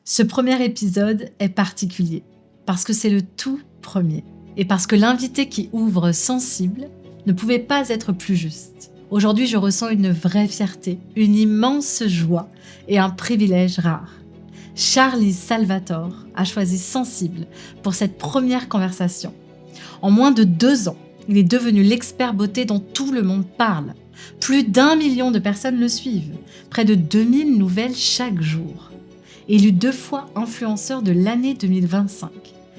Ce premier épisode est particulier parce que c'est le tout premier et parce que l'invité qui ouvre Sensible ne pouvait pas être plus juste. Aujourd'hui, je ressens une vraie fierté, une immense joie et un privilège rare. Charlie Salvatore a choisi Sensible pour cette première conversation. En moins de 2 ans, il est devenu l'expert beauté dont tout le monde parle. Plus d'1 million de personnes le suivent, près de 2000 nouvelles chaque jour. Élu 2 fois influenceur de l'année 2025,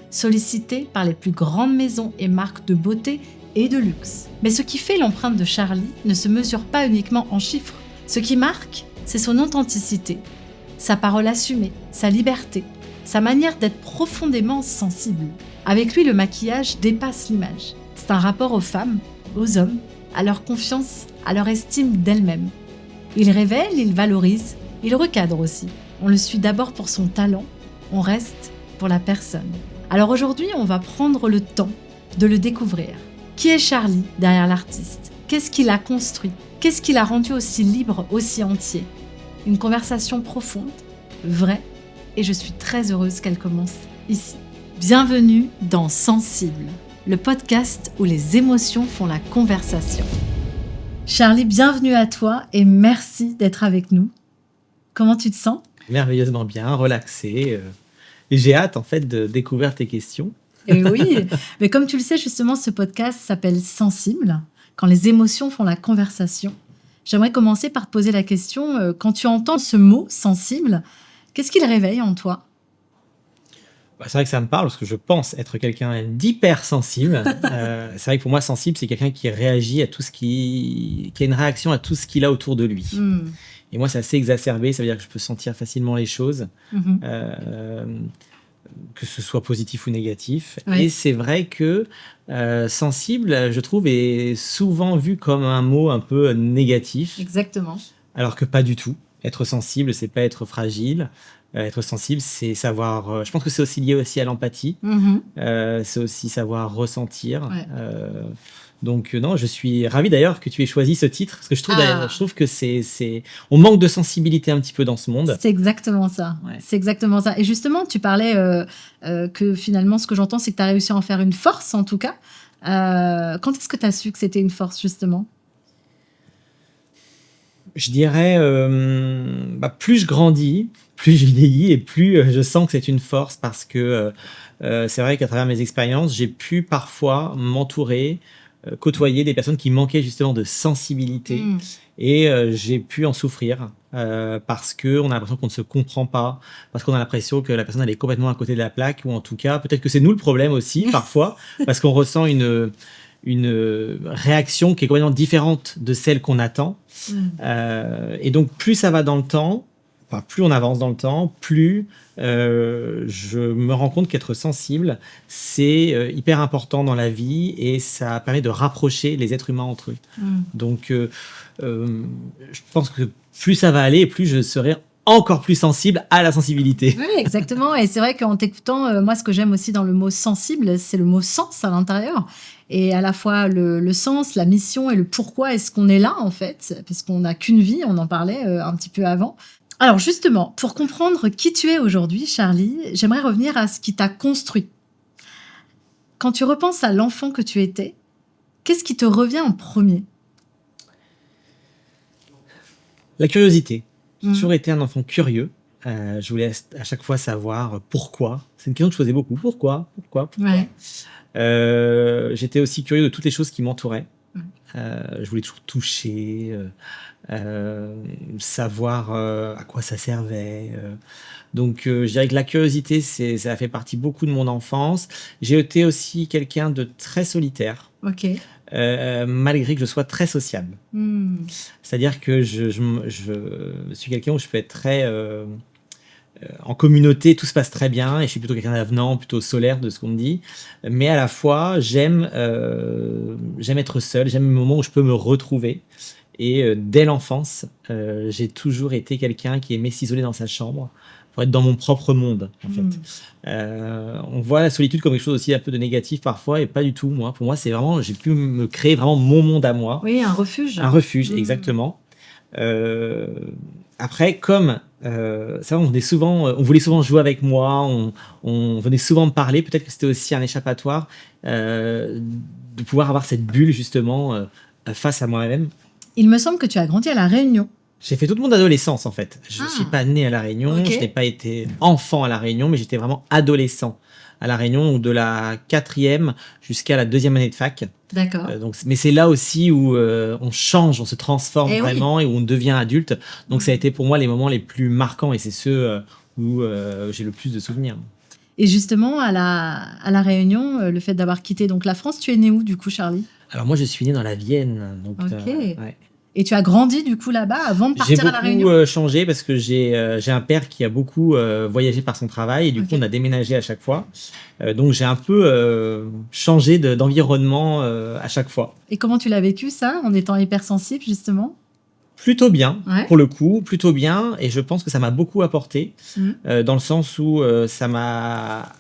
sollicité par les plus grandes maisons et marques de beauté et de luxe. Mais ce qui fait l'empreinte de Charlie ne se mesure pas uniquement en chiffres. Ce qui marque, c'est son authenticité, sa parole assumée, sa liberté, sa manière d'être profondément sensible. Avec lui, le maquillage dépasse l'image. C'est un rapport aux femmes, aux hommes, à leur confiance, à leur estime d'elles-mêmes. Il révèle, il valorise, il recadre aussi. On le suit d'abord pour son talent, on reste pour la personne. Alors aujourd'hui, on va prendre le temps de le découvrir. Qui est Charlie derrière l'artiste ? Qu'est-ce qu'il a construit ? Qu'est-ce qui l'a rendu aussi libre, aussi entier ? Une conversation profonde, vraie, et je suis très heureuse qu'elle commence ici. Bienvenue dans Sensible, le podcast où les émotions font la conversation. Charlie, bienvenue à toi et merci d'être avec nous. Comment tu te sens ? Merveilleusement bien, relaxé. Et j'ai hâte en fait de découvrir tes questions. Et oui, mais comme tu le sais, justement, ce podcast s'appelle Sensible, quand les émotions font la conversation. J'aimerais commencer par te poser la question, quand tu entends ce mot « sensible », qu'est-ce qu'il réveille en toi ? C'est vrai que ça me parle parce que je pense être quelqu'un d'hypersensible. C'est vrai que pour moi, sensible, c'est quelqu'un qui réagit à tout ce qui a une réaction à tout ce qu'il a autour de lui. Et moi, c'est assez exacerbé, ça veut dire que je peux sentir facilement les choses. Que ce soit positif ou négatif. Oui. Et c'est vrai que sensible, je trouve, est souvent vu comme un mot un peu négatif. Exactement. Alors que pas du tout. Être sensible, c'est pas être fragile. Être sensible, c'est savoir... je pense que c'est aussi lié aussi à l'empathie. C'est aussi savoir ressentir. Ouais. Donc non, je suis ravi d'ailleurs que tu aies choisi ce titre, parce que je trouve que on manque de sensibilité un petit peu dans ce monde. C'est exactement ça. Ouais. C'est exactement ça. Et justement, tu parlais que finalement, ce que j'entends, c'est que tu as réussi à en faire une force, en tout cas. Quand est-ce que tu as su que c'était une force, justement ? Je dirais, plus je grandis, plus je vieillis et plus je sens que c'est une force, parce que c'est vrai qu'à travers mes expériences, j'ai pu parfois m'entourer, côtoyer des personnes qui manquaient justement de sensibilité et j'ai pu en souffrir parce qu'on a l'impression qu'on ne se comprend pas, parce qu'on a l'impression que la personne elle est complètement à côté de la plaque, ou en tout cas peut-être que c'est nous le problème aussi parfois parce qu'on ressent une réaction qui est complètement différente de celle qu'on attend. Et donc plus ça va dans le temps, plus on avance dans le temps, plus je me rends compte qu'être sensible, c'est hyper important dans la vie et ça permet de rapprocher les êtres humains entre eux. Donc, je pense que plus ça va aller, plus je serai encore plus sensible à la sensibilité. Oui, exactement. Et c'est vrai qu'en t'écoutant, moi, ce que j'aime aussi dans le mot sensible, c'est le mot sens à l'intérieur. Et à la fois le sens, la mission et le pourquoi est-ce qu'on est là, en fait, parce qu'on n'a qu'une vie, on en parlait un petit peu avant. Alors justement, pour comprendre qui tu es aujourd'hui, Charlie, j'aimerais revenir à ce qui t'a construit. Quand tu repenses à l'enfant que tu étais, qu'est-ce qui te revient en premier ? La curiosité. J'ai toujours été un enfant curieux. Je voulais à chaque fois savoir pourquoi. C'est une question que je faisais beaucoup. Pourquoi ? Ouais. J'étais aussi curieux de toutes les choses qui m'entouraient. Je voulais toujours toucher, savoir à quoi ça servait. Donc, je dirais que la curiosité, ça a fait partie beaucoup de mon enfance. J'ai été aussi quelqu'un de très solitaire. Ok. Malgré que je sois très sociable. C'est-à-dire que je suis quelqu'un où je peux être très... en communauté, tout se passe très bien et je suis plutôt quelqu'un d'avenant, plutôt solaire de ce qu'on me dit. Mais à la fois, j'aime être seul, j'aime le moment où je peux me retrouver. Et dès l'enfance, j'ai toujours été quelqu'un qui aimait s'isoler dans sa chambre pour être dans mon propre monde, en fait. On voit la solitude comme quelque chose aussi un peu de négatif parfois, et pas du tout, moi. Pour moi, c'est vraiment, j'ai pu me créer vraiment mon monde à moi. Oui, un refuge. Un refuge, exactement. Après, comme ça, on voulait souvent jouer avec moi, on venait souvent me parler. Peut-être que c'était aussi un échappatoire de pouvoir avoir cette bulle justement face à moi-même. Il me semble que tu as grandi à La Réunion. J'ai fait toute mon adolescence en fait. Je ne suis pas né à La Réunion, Ok. je n'ai pas été enfant à La Réunion, mais j'étais vraiment adolescent à La Réunion, donc de la 4e jusqu'à la 2e année de fac. D'accord. Mais c'est là aussi où on change, on se transforme Eh oui. vraiment et où on devient adulte. Donc ça a été pour moi les moments les plus marquants et c'est ceux où j'ai le plus de souvenirs. Et justement, à la Réunion, le fait d'avoir quitté donc la France, tu es né où du coup, Charlie? Alors moi je suis né dans la Vienne. Donc, Ok. ouais. Et tu as grandi du coup là-bas avant de J'ai partir à la Réunion? beaucoup changé parce que j'ai un père qui a beaucoup voyagé par son travail et du Ok. coup on a déménagé à chaque fois. Donc j'ai un peu changé d'environnement à chaque fois. Et comment tu l'as vécu ça, en étant hypersensible justement? Plutôt bien, Ouais. pour le coup, plutôt bien. Et je pense que ça m'a beaucoup apporté Mhm. dans le sens où ça m'a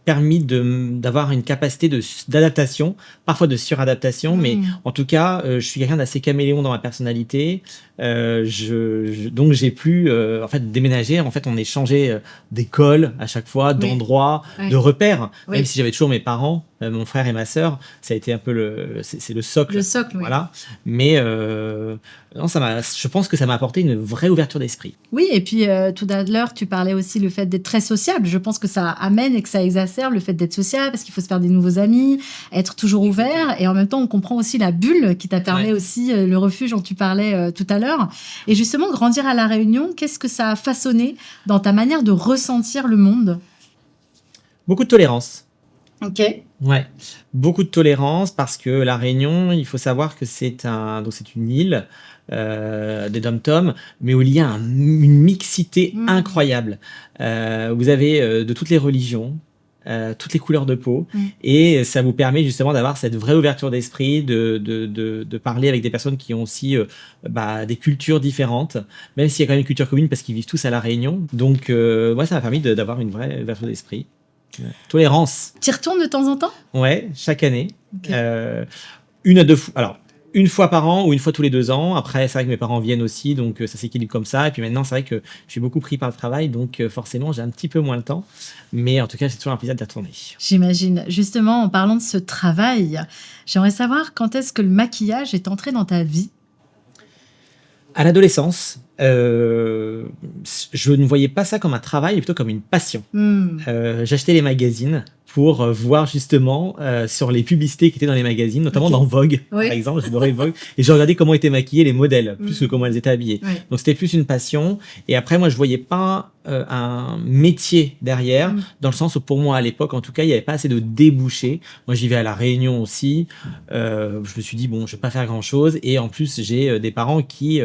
permis d'avoir une capacité d'adaptation, parfois de suradaptation, mais en tout cas, je suis quelqu'un d'assez caméléon dans ma personnalité. Donc j'ai pu en fait déménager. En fait, on est changé d'école à chaque fois, d'endroit, Oui. de repères. Oui. Même si j'avais toujours mes parents, mon frère et ma sœur, ça a été un peu c'est le socle. Le socle, oui. Voilà. Mais non, je pense que ça m'a apporté une vraie ouverture d'esprit. Oui, et puis tout à l'heure, tu parlais aussi le fait d'être très sociable. Je pense que ça amène et que ça exacerbe le fait d'être sociable, parce qu'il faut se faire des nouveaux amis, être toujours ouvert. Et en même temps, on comprend aussi la bulle qui t'a permis aussi, le refuge dont tu parlais tout à l'heure. Et justement, grandir à La Réunion, qu'est-ce que ça a façonné dans ta manière de ressentir le monde? Beaucoup de tolérance. Ok. Ouais, beaucoup de tolérance parce que La Réunion, il faut savoir que c'est une île des dom-tom, mais où il y a une mixité incroyable. Vous avez de toutes les religions, toutes les couleurs de peau, et ça vous permet justement d'avoir cette vraie ouverture d'esprit, de parler avec des personnes qui ont aussi des cultures différentes, même s'il y a quand même une culture commune parce qu'ils vivent tous à La Réunion. Donc, moi, ça m'a permis d'avoir une vraie ouverture d'esprit. Tolérance. Tu y retournes de temps en temps? Ouais, chaque année. Ok. Une à deux fois. Alors, une fois par an ou une fois tous les 2 ans. Après, c'est vrai que mes parents viennent aussi, donc ça s'équilibre comme ça. Et puis maintenant, c'est vrai que je suis beaucoup pris par le travail, donc forcément, j'ai un petit peu moins le temps. Mais en tout cas, c'est toujours un plaisir d'y retourner. J'imagine. Justement, en parlant de ce travail, j'aimerais savoir quand est-ce que le maquillage est entré dans ta vie? À l'adolescence, je ne voyais pas ça comme un travail, mais plutôt comme une passion. J'achetais les magazines pour voir justement sur les publicités qui étaient dans les magazines, notamment dans Vogue, par exemple. J'adorais Vogue. Et je regardais comment étaient maquillés les modèles, plus que comment elles étaient habillées. Donc c'était plus une passion. Et après, moi, je voyais pas un métier derrière, dans le sens où pour moi, à l'époque, en tout cas, il n'y avait pas assez de débouchés. Moi, j'y vais à La Réunion aussi. Je me suis dit, bon, je vais pas faire grand-chose. Et en plus, j'ai des parents qui,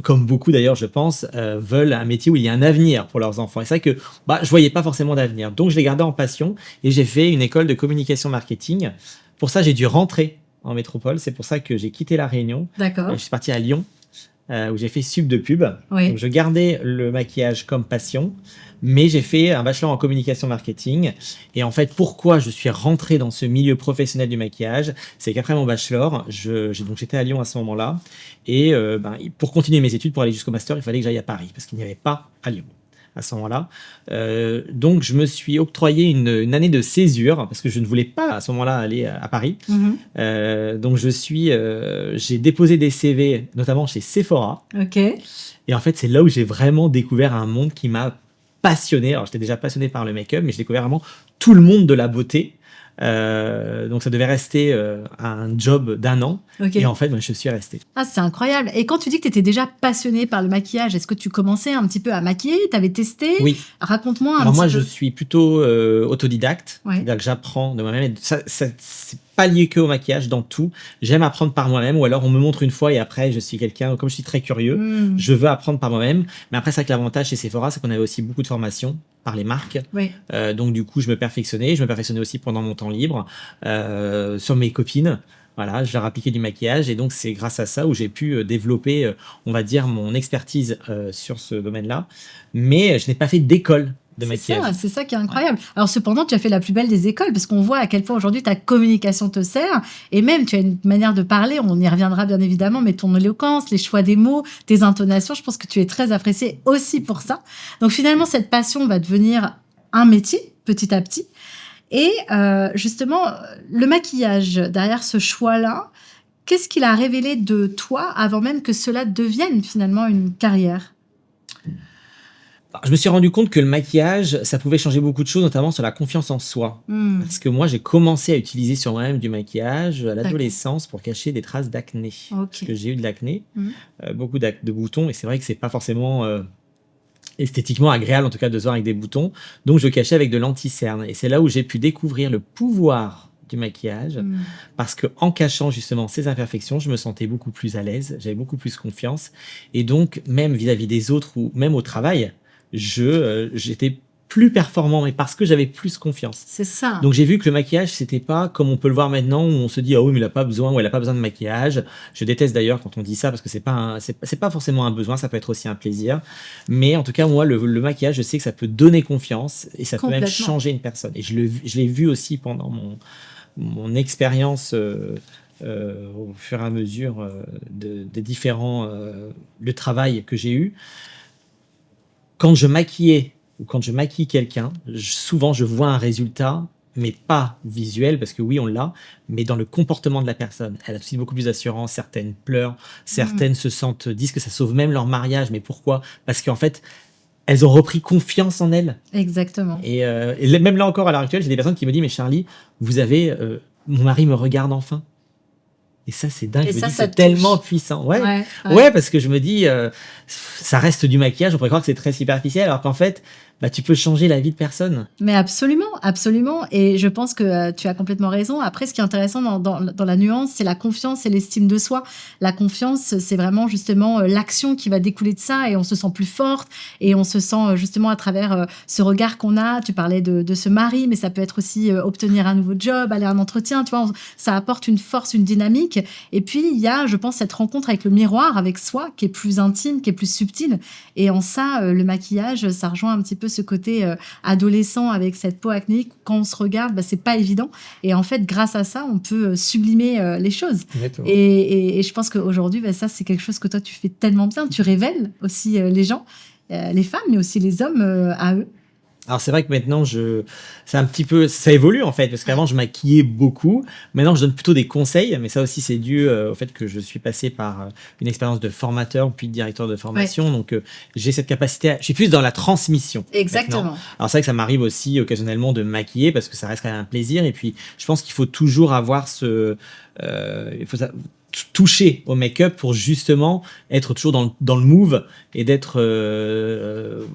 comme beaucoup d'ailleurs, je pense, veulent un métier où il y a un avenir pour leurs enfants. Et c'est vrai que je voyais pas forcément d'avenir. Donc, je l'ai gardé en passion et j'ai fait une école de communication marketing. Pour ça, j'ai dû rentrer en métropole. C'est pour ça que j'ai quitté La Réunion. D'accord. Je suis parti à Lyon, où j'ai fait sub de pub. Donc, je gardais le maquillage comme passion, mais j'ai fait un bachelor en communication marketing. Et en fait, pourquoi je suis rentré dans ce milieu professionnel du maquillage, c'est qu'après mon bachelor, donc j'étais à Lyon à ce moment-là. Et pour continuer mes études, pour aller jusqu'au master, il fallait que j'aille à Paris, parce qu'il n'y avait pas à Lyon à ce moment-là. Donc, je me suis octroyé une année de césure parce que je ne voulais pas à ce moment-là aller à Paris. Donc, j'ai déposé des CV, notamment chez Sephora. Ok. Et en fait, c'est là où j'ai vraiment découvert un monde qui m'a passionné. Alors, j'étais déjà passionné par le make-up, mais j'ai découvert vraiment tout le monde de la beauté. Donc ça devait rester un job d'1 an. Et en fait, je suis resté. Ah, c'est incroyable. Et quand tu dis que tu étais déjà passionné par le maquillage, est-ce que tu commençais un petit peu à maquiller? Tu avais testé? Oui. Raconte-moi un Alors petit moi, peu. je suis plutôt autodidacte. C'est-à-dire que j'apprends de moi-même. Et c'est pas lié que au maquillage, dans tout. J'aime apprendre par moi-même, ou alors on me montre une fois et après, je suis quelqu'un, comme je suis très curieux, je veux apprendre par moi-même. Mais après, c'est vrai que l'avantage chez Sephora, c'est qu'on avait aussi beaucoup de formations par les marques. Donc du coup, je me perfectionnais aussi pendant mon temps libre sur mes copines. Voilà, je leur appliquais du maquillage et donc c'est grâce à ça où j'ai pu développer, on va dire, mon expertise sur ce domaine-là. Mais je n'ai pas fait d'école de maquillage. C'est ça qui est incroyable. Alors cependant, tu as fait la plus belle des écoles parce qu'on voit à quel point aujourd'hui ta communication te sert et même tu as une manière de parler, on y reviendra bien évidemment, mais ton éloquence, les choix des mots, tes intonations, je pense que tu es très apprécié aussi pour ça. Donc finalement, cette passion va devenir un métier petit à petit. Et justement, le maquillage, derrière ce choix-là, qu'est-ce qu'il a révélé de toi avant même que cela devienne finalement une carrière ? Je me suis rendu compte que le maquillage, ça pouvait changer beaucoup de choses, notamment sur la confiance en soi. Parce que moi, j'ai commencé à utiliser sur moi-même du maquillage à l'adolescence pour cacher des traces d'acné. Parce que j'ai eu de l'acné, beaucoup de boutons, et c'est vrai que c'est pas forcément esthétiquement agréable, en tout cas, de se voir avec des boutons. Donc, je cachais avec de l'anti-cerne. Et c'est là où j'ai pu découvrir le pouvoir du maquillage, parce que en cachant justement ces imperfections, je me sentais beaucoup plus à l'aise, j'avais beaucoup plus confiance. Et donc, même vis-à-vis des autres ou même au travail, j'étais plus performant, mais parce que j'avais plus confiance. C'est ça. Donc j'ai vu que le maquillage, c'était pas comme on peut le voir maintenant, où on se dit ah oui, mais il a pas besoin, ou elle a pas besoin de maquillage. Je déteste d'ailleurs quand on dit ça, parce que c'est pas forcément un besoin, ça peut être aussi un plaisir. Mais en tout cas, moi, le maquillage, je sais que ça peut donner confiance et ça peut même changer une personne. Et je l'ai vu aussi pendant mon expérience au fur et à mesure des différents le travail que j'ai eu. Quand je maquillais ou quand je maquille quelqu'un, souvent je vois un résultat, mais pas visuel, parce que oui, on l'a, mais dans le comportement de la personne. Elle a aussi beaucoup plus d'assurance, certaines pleurent, certaines disent que ça sauve même leur mariage. Mais pourquoi ? Parce qu'en fait, elles ont repris confiance en elles. Exactement. Et même là encore, à l'heure actuelle, j'ai des personnes qui me disent « Mais Charlie, mon mari me regarde enfin ». Et ça, c'est dingue. Je me dis, c'est tellement puissant. Ouais, parce que je me dis, ça reste du maquillage. On pourrait croire que c'est très superficiel, alors qu'en fait, tu peux changer la vie de personne. Mais absolument, absolument. Et je pense que tu as complètement raison. Après, ce qui est intéressant dans la nuance, c'est la confiance et l'estime de soi. La confiance, c'est vraiment justement l'action qui va découler de ça et on se sent plus forte et on se sent justement à travers ce regard qu'on a. Tu parlais de ce mari, mais ça peut être aussi obtenir un nouveau job, aller à un entretien. Tu vois, ça apporte une force, une dynamique. Et puis, il y a, je pense, cette rencontre avec le miroir, avec soi, qui est plus intime, qui est plus subtile. Et en ça, le maquillage, ça rejoint un petit peu ce côté adolescent avec cette peau acnéique. Quand on se regarde, c'est pas évident. Et en fait, grâce à ça, on peut sublimer les choses. Et je pense qu'aujourd'hui, ça, c'est quelque chose que toi, tu fais tellement bien. Tu révèles aussi les gens, les femmes, mais aussi les hommes à eux. Alors c'est vrai que maintenant ça évolue en fait, parce qu'avant je maquillais beaucoup, maintenant je donne plutôt des conseils, mais ça aussi c'est dû au fait que je suis passé par une expérience de formateur puis de directeur de formation, donc j'ai cette capacité, je suis plus dans la transmission. Exactement. Maintenant. Alors c'est vrai que ça m'arrive aussi occasionnellement de maquiller parce que ça reste quand même un plaisir, et puis je pense qu'il faut toujours avoir toucher au make-up pour justement être toujours dans le move et d'être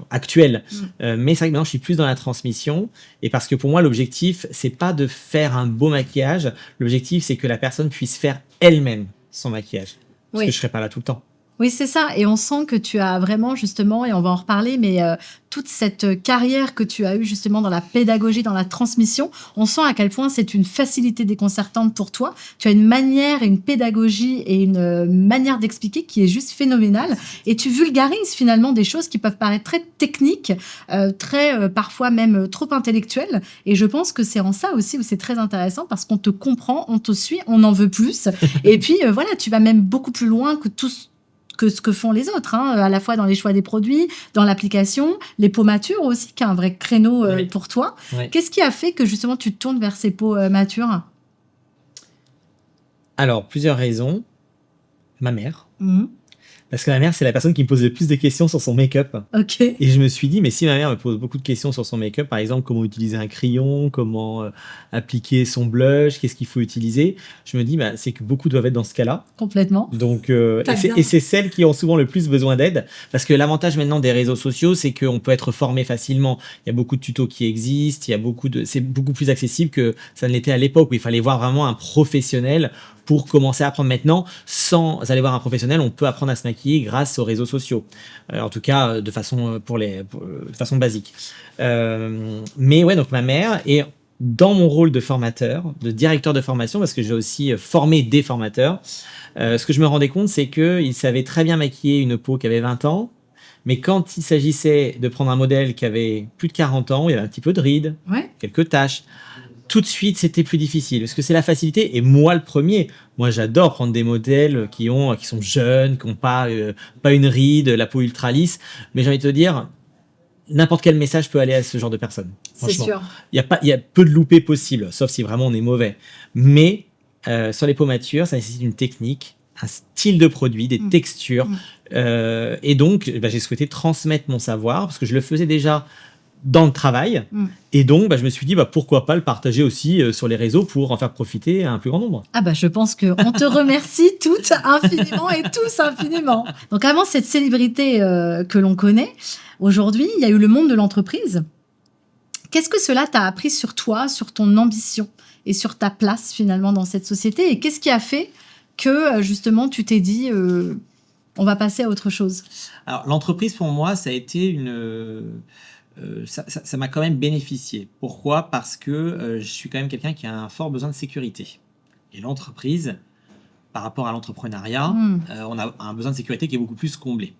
actuel. Mais c'est vrai que maintenant je suis plus dans la transmission, et parce que pour moi l'objectif c'est pas de faire un beau maquillage, l'objectif c'est que la personne puisse faire elle-même son maquillage, parce que je serai pas là tout le temps. Oui, c'est ça. Et on sent que tu as vraiment, justement, et on va en reparler, mais toute cette carrière que tu as eue, justement, dans la pédagogie, dans la transmission, on sent à quel point c'est une facilité déconcertante pour toi. Tu as une manière, une pédagogie et une manière d'expliquer qui est juste phénoménale. Et tu vulgarises, finalement, des choses qui peuvent paraître très techniques, parfois même trop intellectuelles. Et je pense que c'est en ça aussi où c'est très intéressant, parce qu'on te comprend, on te suit, on en veut plus. Et puis, voilà, tu vas même beaucoup plus loin que ce que font les autres, à la fois dans les choix des produits, dans l'application, les peaux matures aussi, qui est un vrai créneau pour toi. Qu'est-ce qui a fait que justement tu te tournes vers ces peaux matures ? Alors, plusieurs raisons. Ma mère. Parce que ma mère, c'est la personne qui me pose le plus de questions sur son make-up. Okay. Et je me suis dit, mais si ma mère me pose beaucoup de questions sur son make-up, par exemple, comment utiliser un crayon, comment appliquer son blush, qu'est-ce qu'il faut utiliser, je me dis, c'est que beaucoup doivent être dans ce cas-là. Complètement. Donc, et c'est celles qui ont souvent le plus besoin d'aide. Parce que l'avantage maintenant des réseaux sociaux, c'est qu'on peut être formé facilement. Il y a beaucoup de tutos qui existent, c'est beaucoup plus accessible que ça ne l'était à l'époque, où il fallait voir vraiment un professionnel pour commencer à apprendre. Maintenant, sans aller voir un professionnel, on peut apprendre à se maquiller grâce aux réseaux sociaux. En tout cas, de façon basique. Mais ouais, donc ma mère, et dans mon rôle de formateur, de directeur de formation, parce que j'ai aussi formé des formateurs, ce que je me rendais compte, c'est qu'ils savaient très bien maquiller une peau qui avait 20 ans, Mais quand il s'agissait de prendre un modèle qui avait plus de 40 ans, il y avait un petit peu de rides, quelques taches, tout de suite, c'était plus difficile parce que c'est la facilité. Et moi, le premier, moi, j'adore prendre des modèles qui sont jeunes, qui n'ont pas une ride, la peau ultra lisse. Mais j'ai envie de te dire, n'importe quel message peut aller à ce genre de personnes. C'est sûr. Il y a peu de loupés possibles, sauf si vraiment on est mauvais. Mais sur les peaux matures, ça nécessite une technique, un style de produit, des textures. Et donc, j'ai souhaité transmettre mon savoir parce que je le faisais déjà dans le travail. Et donc, je me suis dit, pourquoi pas le partager aussi sur les réseaux pour en faire profiter à un plus grand nombre. Je pense qu'on te remercie toutes infiniment et tous infiniment. Donc, avant cette célébrité que l'on connaît, aujourd'hui, il y a eu le monde de l'entreprise. Qu'est-ce que cela t'a appris sur toi, sur ton ambition et sur ta place finalement dans cette société? Et qu'est-ce qui a fait que justement tu t'es dit on va passer à autre chose? Alors, l'entreprise pour moi, ça a été ça m'a quand même bénéficié. Pourquoi? Parce que je suis quand même quelqu'un qui a un fort besoin de sécurité. Et l'entreprise, par rapport à l'entrepreneuriat, on a un besoin de sécurité qui est beaucoup plus comblé.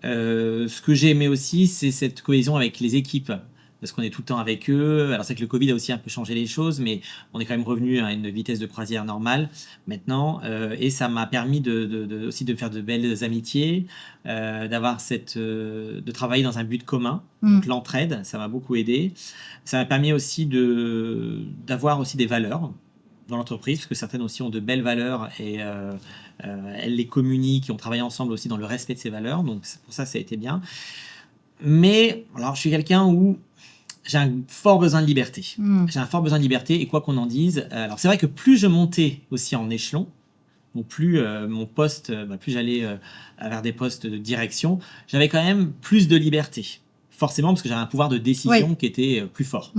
Ce que j'ai aimé aussi, c'est cette cohésion avec les équipes. Parce qu'on est tout le temps avec eux. Alors c'est que le Covid a aussi un peu changé les choses, mais on est quand même revenu à une vitesse de croisière normale maintenant. Et ça m'a permis aussi de faire de belles amitiés, de travailler dans un but commun. Donc l'entraide, ça m'a beaucoup aidé. Ça m'a permis aussi d'avoir aussi des valeurs dans l'entreprise, parce que certaines aussi ont de belles valeurs et elles les communiquent et on travaille ensemble aussi dans le respect de ces valeurs. Donc pour ça a été bien. Mais alors je suis quelqu'un où j'ai un fort besoin de liberté. J'ai un fort besoin de liberté et quoi qu'on en dise. Alors c'est vrai que plus je montais aussi en échelon, donc plus mon poste, plus j'allais vers des postes de direction, j'avais quand même plus de liberté. Forcément parce que j'avais un pouvoir de décision qui était plus fort.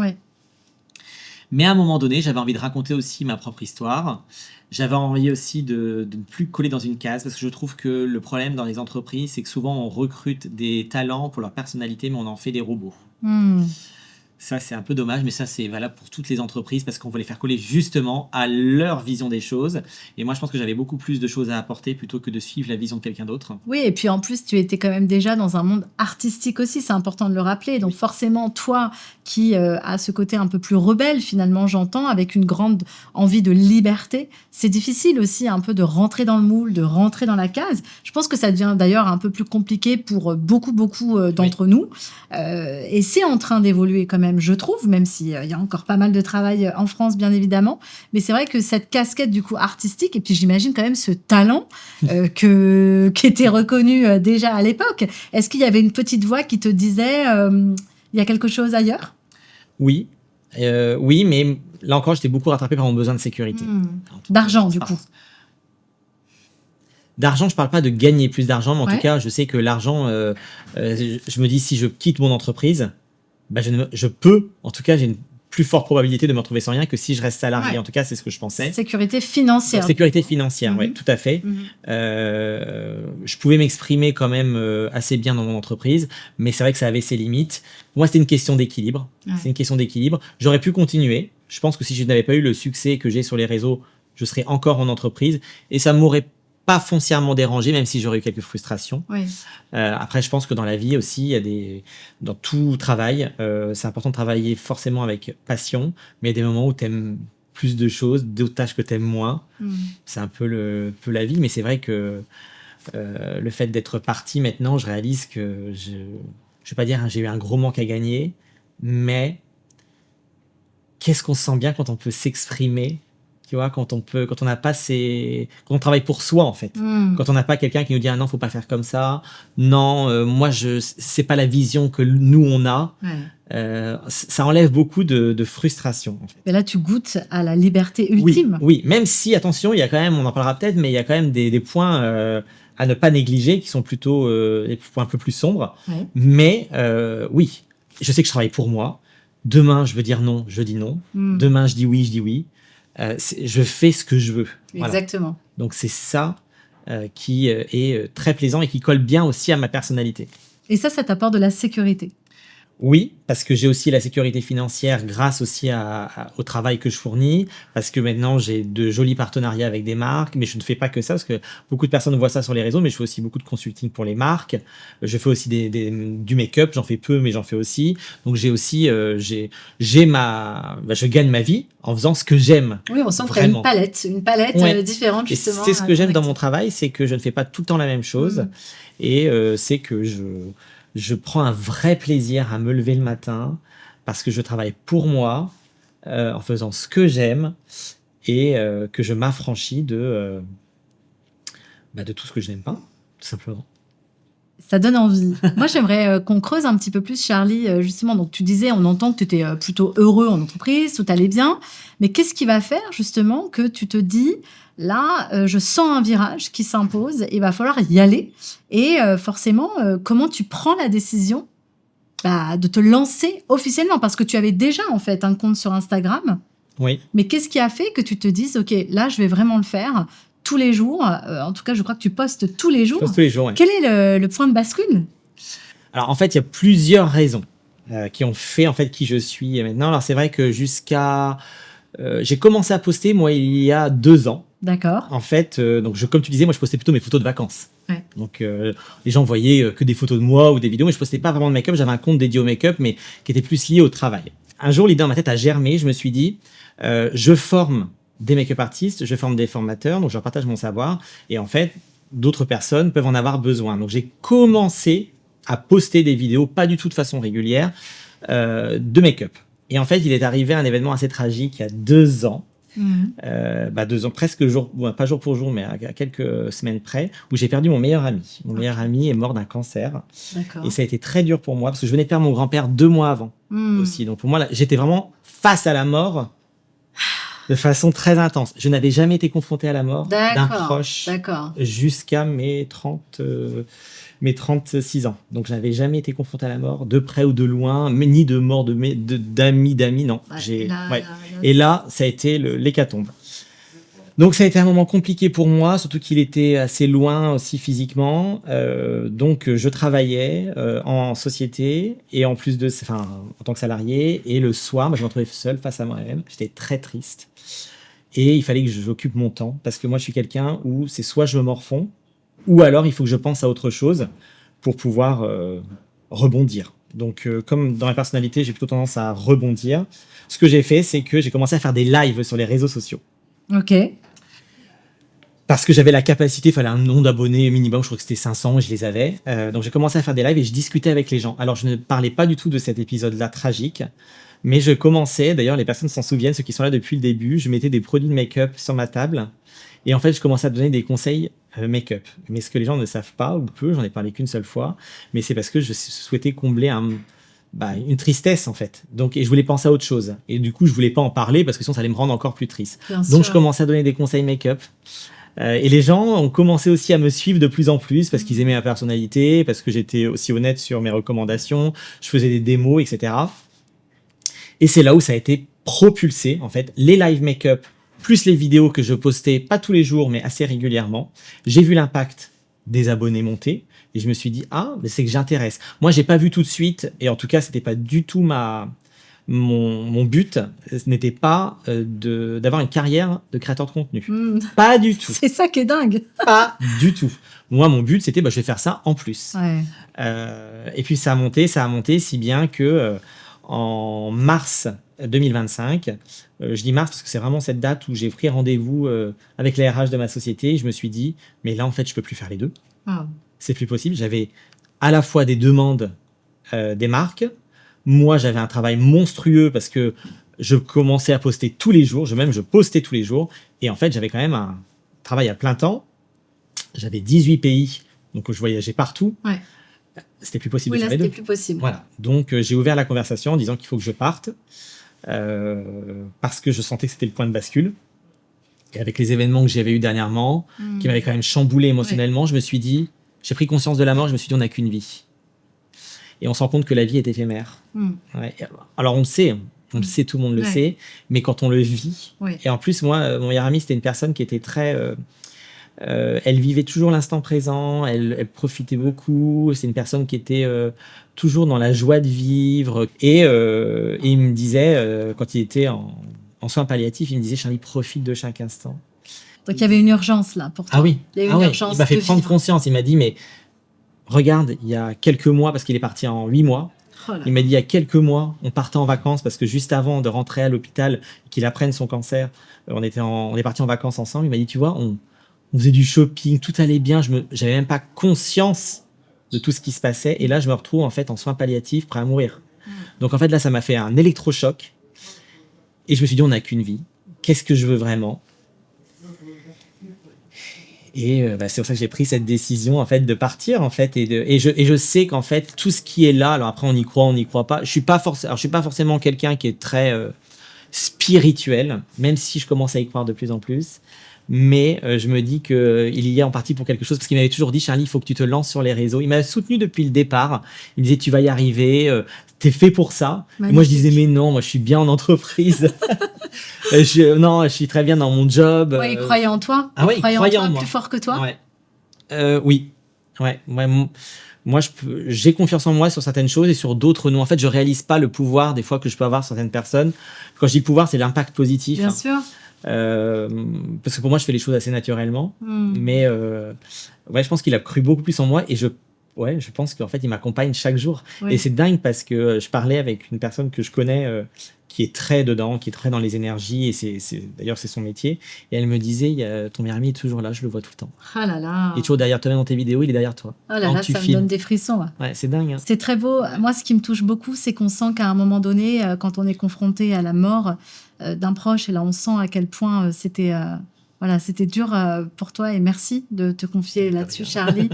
Mais à un moment donné, j'avais envie de raconter aussi ma propre histoire. J'avais envie aussi de ne plus coller dans une case parce que je trouve que le problème dans les entreprises, c'est que souvent on recrute des talents pour leur personnalité, mais on en fait des robots. Ça, c'est un peu dommage, mais ça, c'est valable pour toutes les entreprises parce qu'on veut les faire coller justement à leur vision des choses. Et moi, je pense que j'avais beaucoup plus de choses à apporter plutôt que de suivre la vision de quelqu'un d'autre. Oui, et puis en plus, tu étais quand même déjà dans un monde artistique aussi, c'est important de le rappeler. Donc forcément, toi qui as ce côté un peu plus rebelle, finalement, j'entends, avec une grande envie de liberté, c'est difficile aussi un peu de rentrer dans le moule, de rentrer dans la case. Je pense que ça devient d'ailleurs un peu plus compliqué pour beaucoup d'entre nous. Et c'est en train d'évoluer quand même, je trouve, même s'il y a encore pas mal de travail en France, bien évidemment. Mais c'est vrai que cette casquette, du coup, artistique, et puis j'imagine quand même ce talent qui était reconnu déjà à l'époque. Est-ce qu'il y avait une petite voix qui te disait il y a quelque chose ailleurs? Oui, mais là encore, j'étais beaucoup rattrapé par mon besoin de sécurité. D'argent, du coup. D'argent, je ne parle pas de gagner plus d'argent, mais en tout cas, je sais que l'argent, je me dis, si je quitte mon entreprise, je peux, en tout cas, j'ai une plus forte probabilité de me retrouver sans rien que si je reste salarié. En tout cas, c'est ce que je pensais. Sécurité financière. Sécurité financière, oui, tout à fait. Je pouvais m'exprimer quand même assez bien dans mon entreprise, mais c'est vrai que ça avait ses limites. Moi, c'était une question d'équilibre. C'est une question d'équilibre. J'aurais pu continuer. Je pense que si je n'avais pas eu le succès que j'ai sur les réseaux, je serais encore en entreprise et ça m'aurait pas foncièrement dérangé, même si j'aurais eu quelques frustrations. Après, je pense que dans la vie aussi, dans tout travail, c'est important de travailler forcément avec passion, mais il y a des moments où tu aimes plus de choses, d'autres tâches que tu aimes moins. C'est un peu la vie, mais c'est vrai que le fait d'être parti maintenant, je réalise que je vais pas dire j'ai eu un gros manque à gagner, mais qu'est-ce qu'on se sent bien quand on peut s'exprimer. Tu vois, quand on travaille pour soi, en fait. Quand on n'a pas quelqu'un qui nous dit, ah non, faut pas faire comme ça. Non, moi, c'est pas la vision que nous, on a. Ça enlève beaucoup de frustration, en fait. Et là, tu goûtes à la liberté ultime. Oui, même si, attention, il y a quand même, on en parlera peut-être, mais il y a quand même des points à ne pas négliger qui sont plutôt des points un peu plus sombres. Mais oui, je sais que je travaille pour moi. Demain, je veux dire non, je dis non. Demain, je dis oui, je dis oui. Je fais ce que je veux. Exactement. Voilà. Donc c'est ça qui est très plaisant et qui colle bien aussi à ma personnalité. Et ça t'apporte de la sécurité. Oui, parce que j'ai aussi la sécurité financière grâce aussi au travail que je fournis, parce que maintenant j'ai de jolis partenariats avec des marques, mais je ne fais pas que ça, parce que beaucoup de personnes voient ça sur les réseaux, mais je fais aussi beaucoup de consulting pour les marques. Je fais aussi du make-up, j'en fais peu, mais j'en fais aussi. Donc j'ai aussi, je gagne ma vie en faisant ce que j'aime. Oui, on sent que tu as une palette Ouais. différente Et justement. c'est ce que j'aime dans mon travail, c'est que je ne fais pas tout le temps la même chose, et c'est que je prends un vrai plaisir à me lever le matin parce que je travaille pour moi, en faisant ce que j'aime et que je m'affranchis de tout ce que je n'aime pas, tout simplement. Ça donne envie. Moi, j'aimerais qu'on creuse un petit peu plus, Charlie, justement. Donc, tu disais, on entend que tu étais plutôt heureux en entreprise, tout allait bien. Mais qu'est-ce qui va faire, justement, que tu te dis, là, je sens un virage qui s'impose, il va falloir y aller. Et forcément, comment tu prends la décision de te lancer officiellement? Parce que tu avais déjà, en fait, un compte sur Instagram. Oui. Mais qu'est-ce qui a fait que tu te dises, OK, là, je vais vraiment le faire tous les jours? En tout cas, je crois que tu postes tous les jours. Je poste tous les jours, ouais. Quel est le point de bascule? Alors, en fait, il y a plusieurs raisons qui ont fait, en fait, qui je suis maintenant. Alors, c'est vrai que j'ai commencé à poster, moi, il y a 2 ans. D'accord. En fait, comme tu disais, moi, je postais plutôt mes photos de vacances. Ouais. Donc, les gens voyaient que des photos de moi ou des vidéos, mais je postais pas vraiment de make-up. J'avais un compte dédié au make-up, mais qui était plus lié au travail. Un jour, l'idée dans ma tête a germé. Je me suis dit, je forme des make-up artistes, je forme des formateurs, donc je leur partage mon savoir. Et en fait, d'autres personnes peuvent en avoir besoin. Donc, j'ai commencé à poster des vidéos, pas du tout de façon régulière, de make-up. Et en fait, il est arrivé un événement assez tragique il y a 2 ans. 2 ans, presque pas jour pour jour, mais à quelques semaines près, où j'ai perdu mon meilleur ami. Mon meilleur ami est mort d'un cancer. D'accord. Et ça a été très dur pour moi, parce que je venais de perdre mon grand-père 2 mois avant aussi. Donc pour moi, là, j'étais vraiment face à la mort de façon très intense. Je n'avais jamais été confronté à la mort d'un proche jusqu'à mes 36 ans. Donc, je n'avais jamais été confronté à la mort, de près ou de loin, mais ni de mort d'amis, non. Et là, ça a été l'hécatombe. Donc, ça a été un moment compliqué pour moi, surtout qu'il était assez loin aussi physiquement. Donc, je travaillais en société et en plus en tant que salarié. Et le soir, je me retrouvais seul face à moi-même. J'étais très triste. Et il fallait que j'occupe mon temps parce que moi, je suis quelqu'un où c'est soit je me morfonds, ou alors il faut que je pense à autre chose pour pouvoir rebondir. Donc, comme dans ma personnalité, j'ai plutôt tendance à rebondir. Ce que j'ai fait, c'est que j'ai commencé à faire des lives sur les réseaux sociaux. Ok. Parce que j'avais la capacité, il fallait un nombre d'abonnés minimum, je crois que c'était 500, et je les avais. Donc, j'ai commencé à faire des lives et je discutais avec les gens. Alors, je ne parlais pas du tout de cet épisode-là tragique, mais je commençais, d'ailleurs, les personnes s'en souviennent, ceux qui sont là depuis le début, je mettais des produits de make-up sur ma table. Et en fait, je commençais à donner des conseils make-up. Mais ce que les gens ne savent pas, ou peu, j'en ai parlé qu'une seule fois, mais c'est parce que je souhaitais combler une tristesse, en fait. Donc, et je voulais penser à autre chose. Et du coup, je voulais pas en parler parce que sinon, ça allait me rendre encore plus triste. Donc, je commençais à donner des conseils make-up. Et les gens ont commencé aussi à me suivre de plus en plus parce qu'ils aimaient ma personnalité, parce que j'étais aussi honnête sur mes recommandations, je faisais des démos, etc. Et c'est là où ça a été propulsé, en fait, les live make-up plus les vidéos que je postais, pas tous les jours, mais assez régulièrement. J'ai vu l'impact des abonnés monter et je me suis dit, mais c'est que j'intéresse. Moi, j'ai pas vu tout de suite, et en tout cas, c'était pas du tout mon but. Ce n'était pas d'avoir une carrière de créateur de contenu. Pas du tout. C'est ça qui est dingue. Pas du tout. Moi, mon but, c'était, je vais faire ça en plus. Ouais. Et puis, ça a monté, si bien que en mars 2025, je dis mars parce que c'est vraiment cette date où j'ai pris rendez-vous avec les RH de ma société. Je me suis dit, mais là, en fait, je peux plus faire les deux. C'est plus possible. J'avais à la fois des demandes des marques. Moi, j'avais un travail monstrueux parce que je commençais à poster tous les jours. Je postais tous les jours. Et en fait, j'avais quand même un travail à plein temps. J'avais 18 pays, donc je voyageais partout. Ouais. C'était plus possible de faire les deux. C'était plus possible. Voilà. Donc, j'ai ouvert la conversation en disant qu'il faut que je parte. Parce que je sentais que c'était le point de bascule. Et avec les événements que j'avais eu dernièrement, qui m'avaient quand même chamboulé émotionnellement, je me suis dit, j'ai pris conscience de la mort, je me suis dit, on n'a qu'une vie. Et on se rend compte que la vie est éphémère. Ouais. Alors on le sait, tout le monde le sait, mais quand on le vit, et en plus, moi, mon meilleur ami, c'était une personne qui était très Elle vivait toujours l'instant présent, elle profitait beaucoup. C'est une personne qui était toujours dans la joie de vivre. Et il me disait, quand il était en soins palliatifs, il me disait, Charlie, profite de chaque instant. Donc il y avait une urgence là pour toi. Ah oui, Il y a eu une urgence. Il m'a fait de prendre vivre. conscience. Il m'a dit, mais regarde, il y a quelques mois, parce qu'il est parti en 8 mois, Oh là. il m'a dit, il y a quelques mois, on partait en vacances, parce que juste avant de rentrer à l'hôpital, qu'il apprenne son cancer, on est parti en vacances ensemble. Il m'a dit, tu vois, on faisait du shopping, tout allait bien, j'avais même pas conscience de tout ce qui se passait. Et là, je me retrouve en fait en soins palliatifs, prêt à mourir. Donc en fait, là, ça m'a fait un électrochoc. Et je me suis dit, on n'a qu'une vie. Qu'est-ce que je veux vraiment? Et c'est pour ça que j'ai pris cette décision en fait de partir en fait et je sais qu'en fait tout ce qui est là, alors après on y croit pas. Je suis pas forcément quelqu'un qui est très spirituel, même si je commence à y croire de plus en plus. Mais je me dis qu'il y a en partie pour quelque chose, parce qu'il m'avait toujours dit, Charlie, il faut que tu te lances sur les réseaux. Il m'a soutenu depuis le départ. Il me disait, tu vas y arriver, t'es fait pour ça. Et moi, je disais, mais non, moi, je suis bien en entreprise. Non, je suis très bien dans mon job. Ouais, il croyait en toi. Ah oui, il croyait en croyait toi en moi. plus fort que toi. Ouais. Oui. Ouais. Moi, j'ai confiance en moi sur certaines choses et sur d'autres non. En fait, je réalise pas le pouvoir des fois que je peux avoir sur certaines personnes. Quand je dis le pouvoir, c'est l'impact positif. Bien sûr. Parce que pour moi, je fais les choses assez naturellement. Mais je pense qu'il a cru beaucoup plus en moi et je pense qu'en fait, il m'accompagne chaque jour. Oui. Et c'est dingue parce que je parlais avec une personne que je connais qui est très dedans, qui est très dans les énergies, et d'ailleurs, c'est son métier. Et elle me disait, ton meilleur ami est toujours là, je le vois tout le temps. Ah là là. Il est toujours derrière toi, même dans tes vidéos, il est derrière toi. Oh là là, ça me donne des frissons. Ouais, c'est dingue. Hein. C'est très beau. Moi, ce qui me touche beaucoup, c'est qu'on sent qu'à un moment donné, quand on est confronté à la mort d'un proche, et là, on sent à quel point c'était dur pour toi. Et merci de te confier là-dessus, Charlie.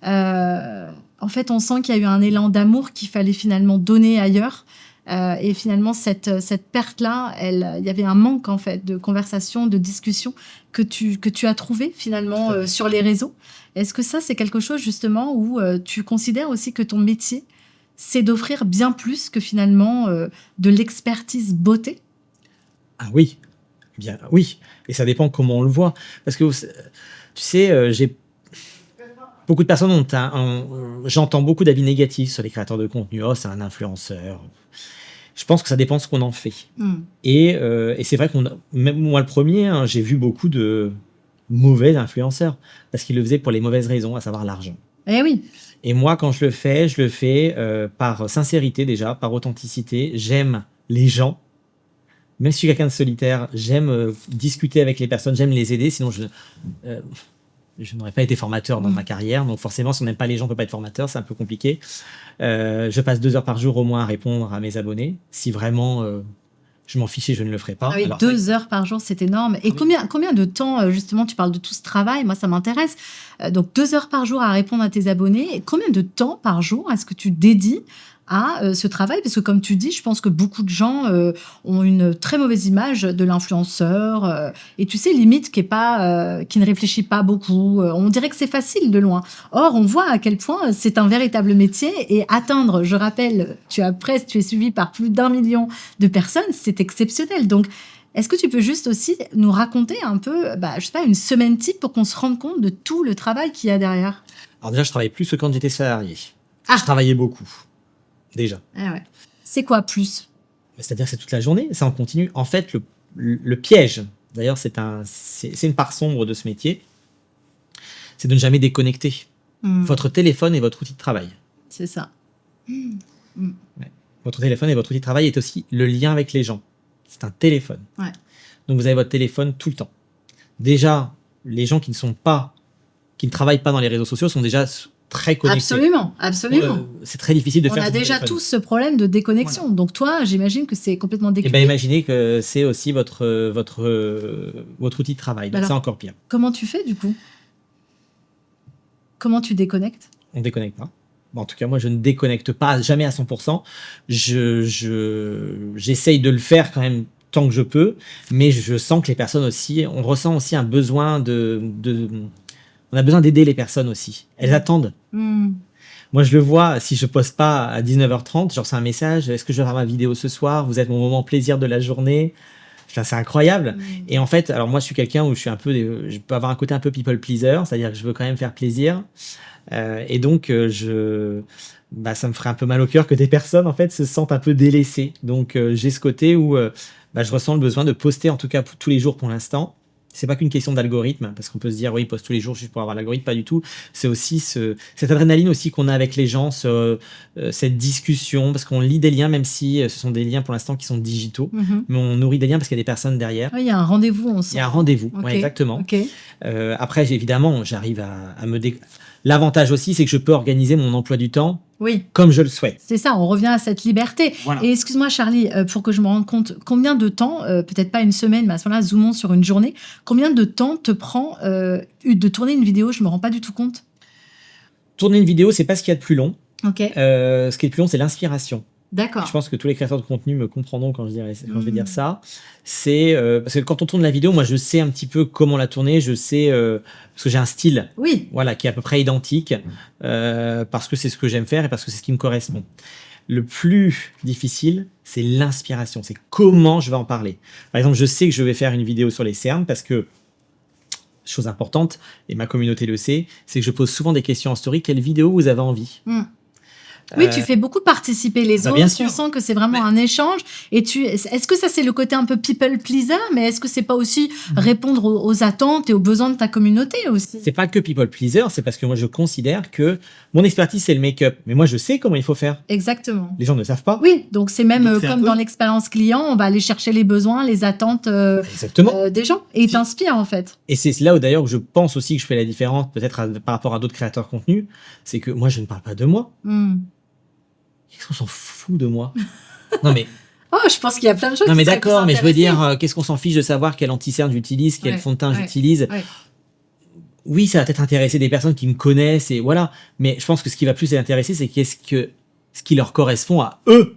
En fait, on sent qu'il y a eu un élan d'amour qu'il fallait finalement donner ailleurs. Et finalement, cette perte-là, il y avait un manque en fait de conversation, de discussion que tu as trouvé finalement sur les réseaux. Est-ce que ça, c'est quelque chose justement où tu considères aussi que ton métier, c'est d'offrir bien plus que finalement de l'expertise beauté? Ah oui, bien oui. Et ça dépend comment on le voit. Parce que tu sais, beaucoup de personnes j'entends beaucoup d'avis négatifs sur les créateurs de contenu. Oh, c'est un influenceur. Je pense que ça dépend de ce qu'on en fait. Et c'est vrai même moi le premier, hein, j'ai vu beaucoup de mauvais influenceurs parce qu'ils le faisaient pour les mauvaises raisons, à savoir l'argent. Eh oui. Et moi, quand je le fais par sincérité déjà, par authenticité. J'aime les gens. Même si je suis quelqu'un de solitaire, j'aime discuter avec les personnes, j'aime les aider. Sinon, je n'aurais pas été formateur dans ma carrière. Donc forcément, si on n'aime pas les gens, on ne peut pas être formateur. C'est un peu compliqué. Je passe 2 heures par jour au moins à répondre à mes abonnés. Si vraiment je m'en fichais, je ne le ferais pas. Ah oui, alors, 2 heures par jour, c'est énorme. Et combien de temps, justement, tu parles de tout ce travail, moi ça m'intéresse. Donc 2 heures par jour à répondre à tes abonnés. Et combien de temps par jour est-ce que tu dédies à ce travail? Parce que comme tu dis, je pense que beaucoup de gens ont une très mauvaise image de l'influenceur. Et tu sais, limite, qui ne réfléchit pas beaucoup. On dirait que c'est facile de loin. Or, on voit à quel point c'est un véritable métier. Et atteindre, je rappelle, tu es suivi par plus d'1 million de personnes, c'est exceptionnel. Donc, est-ce que tu peux juste aussi nous raconter un peu, je sais pas, une semaine type pour qu'on se rende compte de tout le travail qu'il y a derrière? Alors déjà, je travaillais plus que quand j'étais salarié. Je travaillais beaucoup. Déjà. Ah ouais. C'est quoi plus? C'est-à-dire que c'est toute la journée, ça en continue. En fait, le piège, d'ailleurs, c'est une part sombre de ce métier, c'est de ne jamais déconnecter. Votre téléphone est votre outil de travail. C'est ça. Ouais. Votre téléphone et votre outil de travail est aussi le lien avec les gens. C'est un téléphone. Ouais. Donc vous avez votre téléphone tout le temps. Déjà, les gens qui ne travaillent pas dans les réseaux sociaux sont déjà très connectés. Absolument. C'est très difficile de faire. On a déjà tous ce problème de déconnexion. Voilà. Donc toi, j'imagine que c'est complètement décuplé. Et imaginez que c'est aussi votre outil de travail. Donc c'est encore pire. Comment tu fais du coup? Comment tu déconnectes? On déconnecte pas. En tout cas, moi, je ne déconnecte pas jamais à 100%. J'essaye de le faire quand même tant que je peux, mais je sens que les personnes aussi, on ressent aussi un besoin on a besoin d'aider les personnes aussi. Elles attendent. Moi, je le vois, si je poste pas à 19h30, je reçois un message, est-ce que je vais faire ma vidéo ce soir? Vous êtes mon moment plaisir de la journée. Enfin, c'est incroyable. Et en fait, alors moi, je suis quelqu'un où je peux avoir un côté un peu people pleaser, c'est-à-dire que je veux quand même faire plaisir. Et donc, ça me ferait un peu mal au cœur que des personnes, en fait, se sentent un peu délaissées. Donc, j'ai ce côté où je ressens le besoin de poster, en tout cas, tous les jours pour l'instant. C'est pas qu'une question d'algorithme, parce qu'on peut se dire, oui, poste tous les jours juste pour avoir l'algorithme, pas du tout. C'est aussi cette adrénaline aussi qu'on a avec les gens, cette discussion, parce qu'on lit des liens, même si ce sont des liens pour l'instant qui sont digitaux, mais on nourrit des liens parce qu'il y a des personnes derrière. Oui, il y a un rendez-vous, on sent. Il y a un rendez-vous, Okay. ouais, exactement. Okay. Après, évidemment, j'arrive à me L'avantage aussi, c'est que je peux organiser mon emploi du temps comme je le souhaite. C'est ça, on revient à cette liberté. Voilà. Et excuse-moi, Charlie, pour que je me rende compte, combien de temps, peut-être pas une semaine, mais à ce moment-là, zoomons sur une journée, combien de temps te prend de tourner une vidéo? Je me rends pas du tout compte. Tourner une vidéo, c'est pas ce qu'il y a de plus long. Okay. Ce qui est le plus long, c'est l'inspiration. D'accord. Je pense que tous les créateurs de contenu me comprendront quand je vais dire ça. C'est parce que quand on tourne la vidéo, moi je sais un petit peu comment la tourner, je sais parce que j'ai un style, voilà, qui est à peu près identique, parce que c'est ce que j'aime faire et parce que c'est ce qui me correspond. Le plus difficile, c'est l'inspiration, c'est comment je vais en parler. Par exemple, je sais que je vais faire une vidéo sur les cernes parce que chose importante, et ma communauté le sait, c'est que je pose souvent des questions en story. Quelle vidéo vous avez envie? Oui, tu fais beaucoup participer les autres. Bien sûr. On sent que c'est vraiment un échange. Et est-ce que ça, c'est le côté un peu people pleaser, mais est-ce que c'est pas aussi répondre aux attentes et aux besoins de ta communauté aussi? C'est pas que people pleaser, c'est parce que moi, je considère que mon expertise, c'est le make-up. Mais moi, je sais comment il faut faire. Exactement. Les gens ne savent pas. Oui, donc c'est même comme dans l'expérience client, on va aller chercher les besoins, les attentes des gens. Et ils t'inspirent, en fait. Et c'est là où, d'ailleurs, où je pense aussi que je fais la différence, peut-être par rapport à d'autres créateurs de contenu, c'est que moi, je ne parle pas de moi. Qu'est-ce qu'on s'en fout de moi? Non, mais... Oh, je pense qu'il y a plein de choses. Non, mais d'accord, mais je veux dire, qu'est-ce qu'on s'en fiche de savoir quel anti-cerne j'utilise, quel fond de teint j'utilise? Oui, ça va peut-être intéresser des personnes qui me connaissent, et voilà. Mais je pense que ce qui va plus les intéresser, c'est ce qui leur correspond à eux.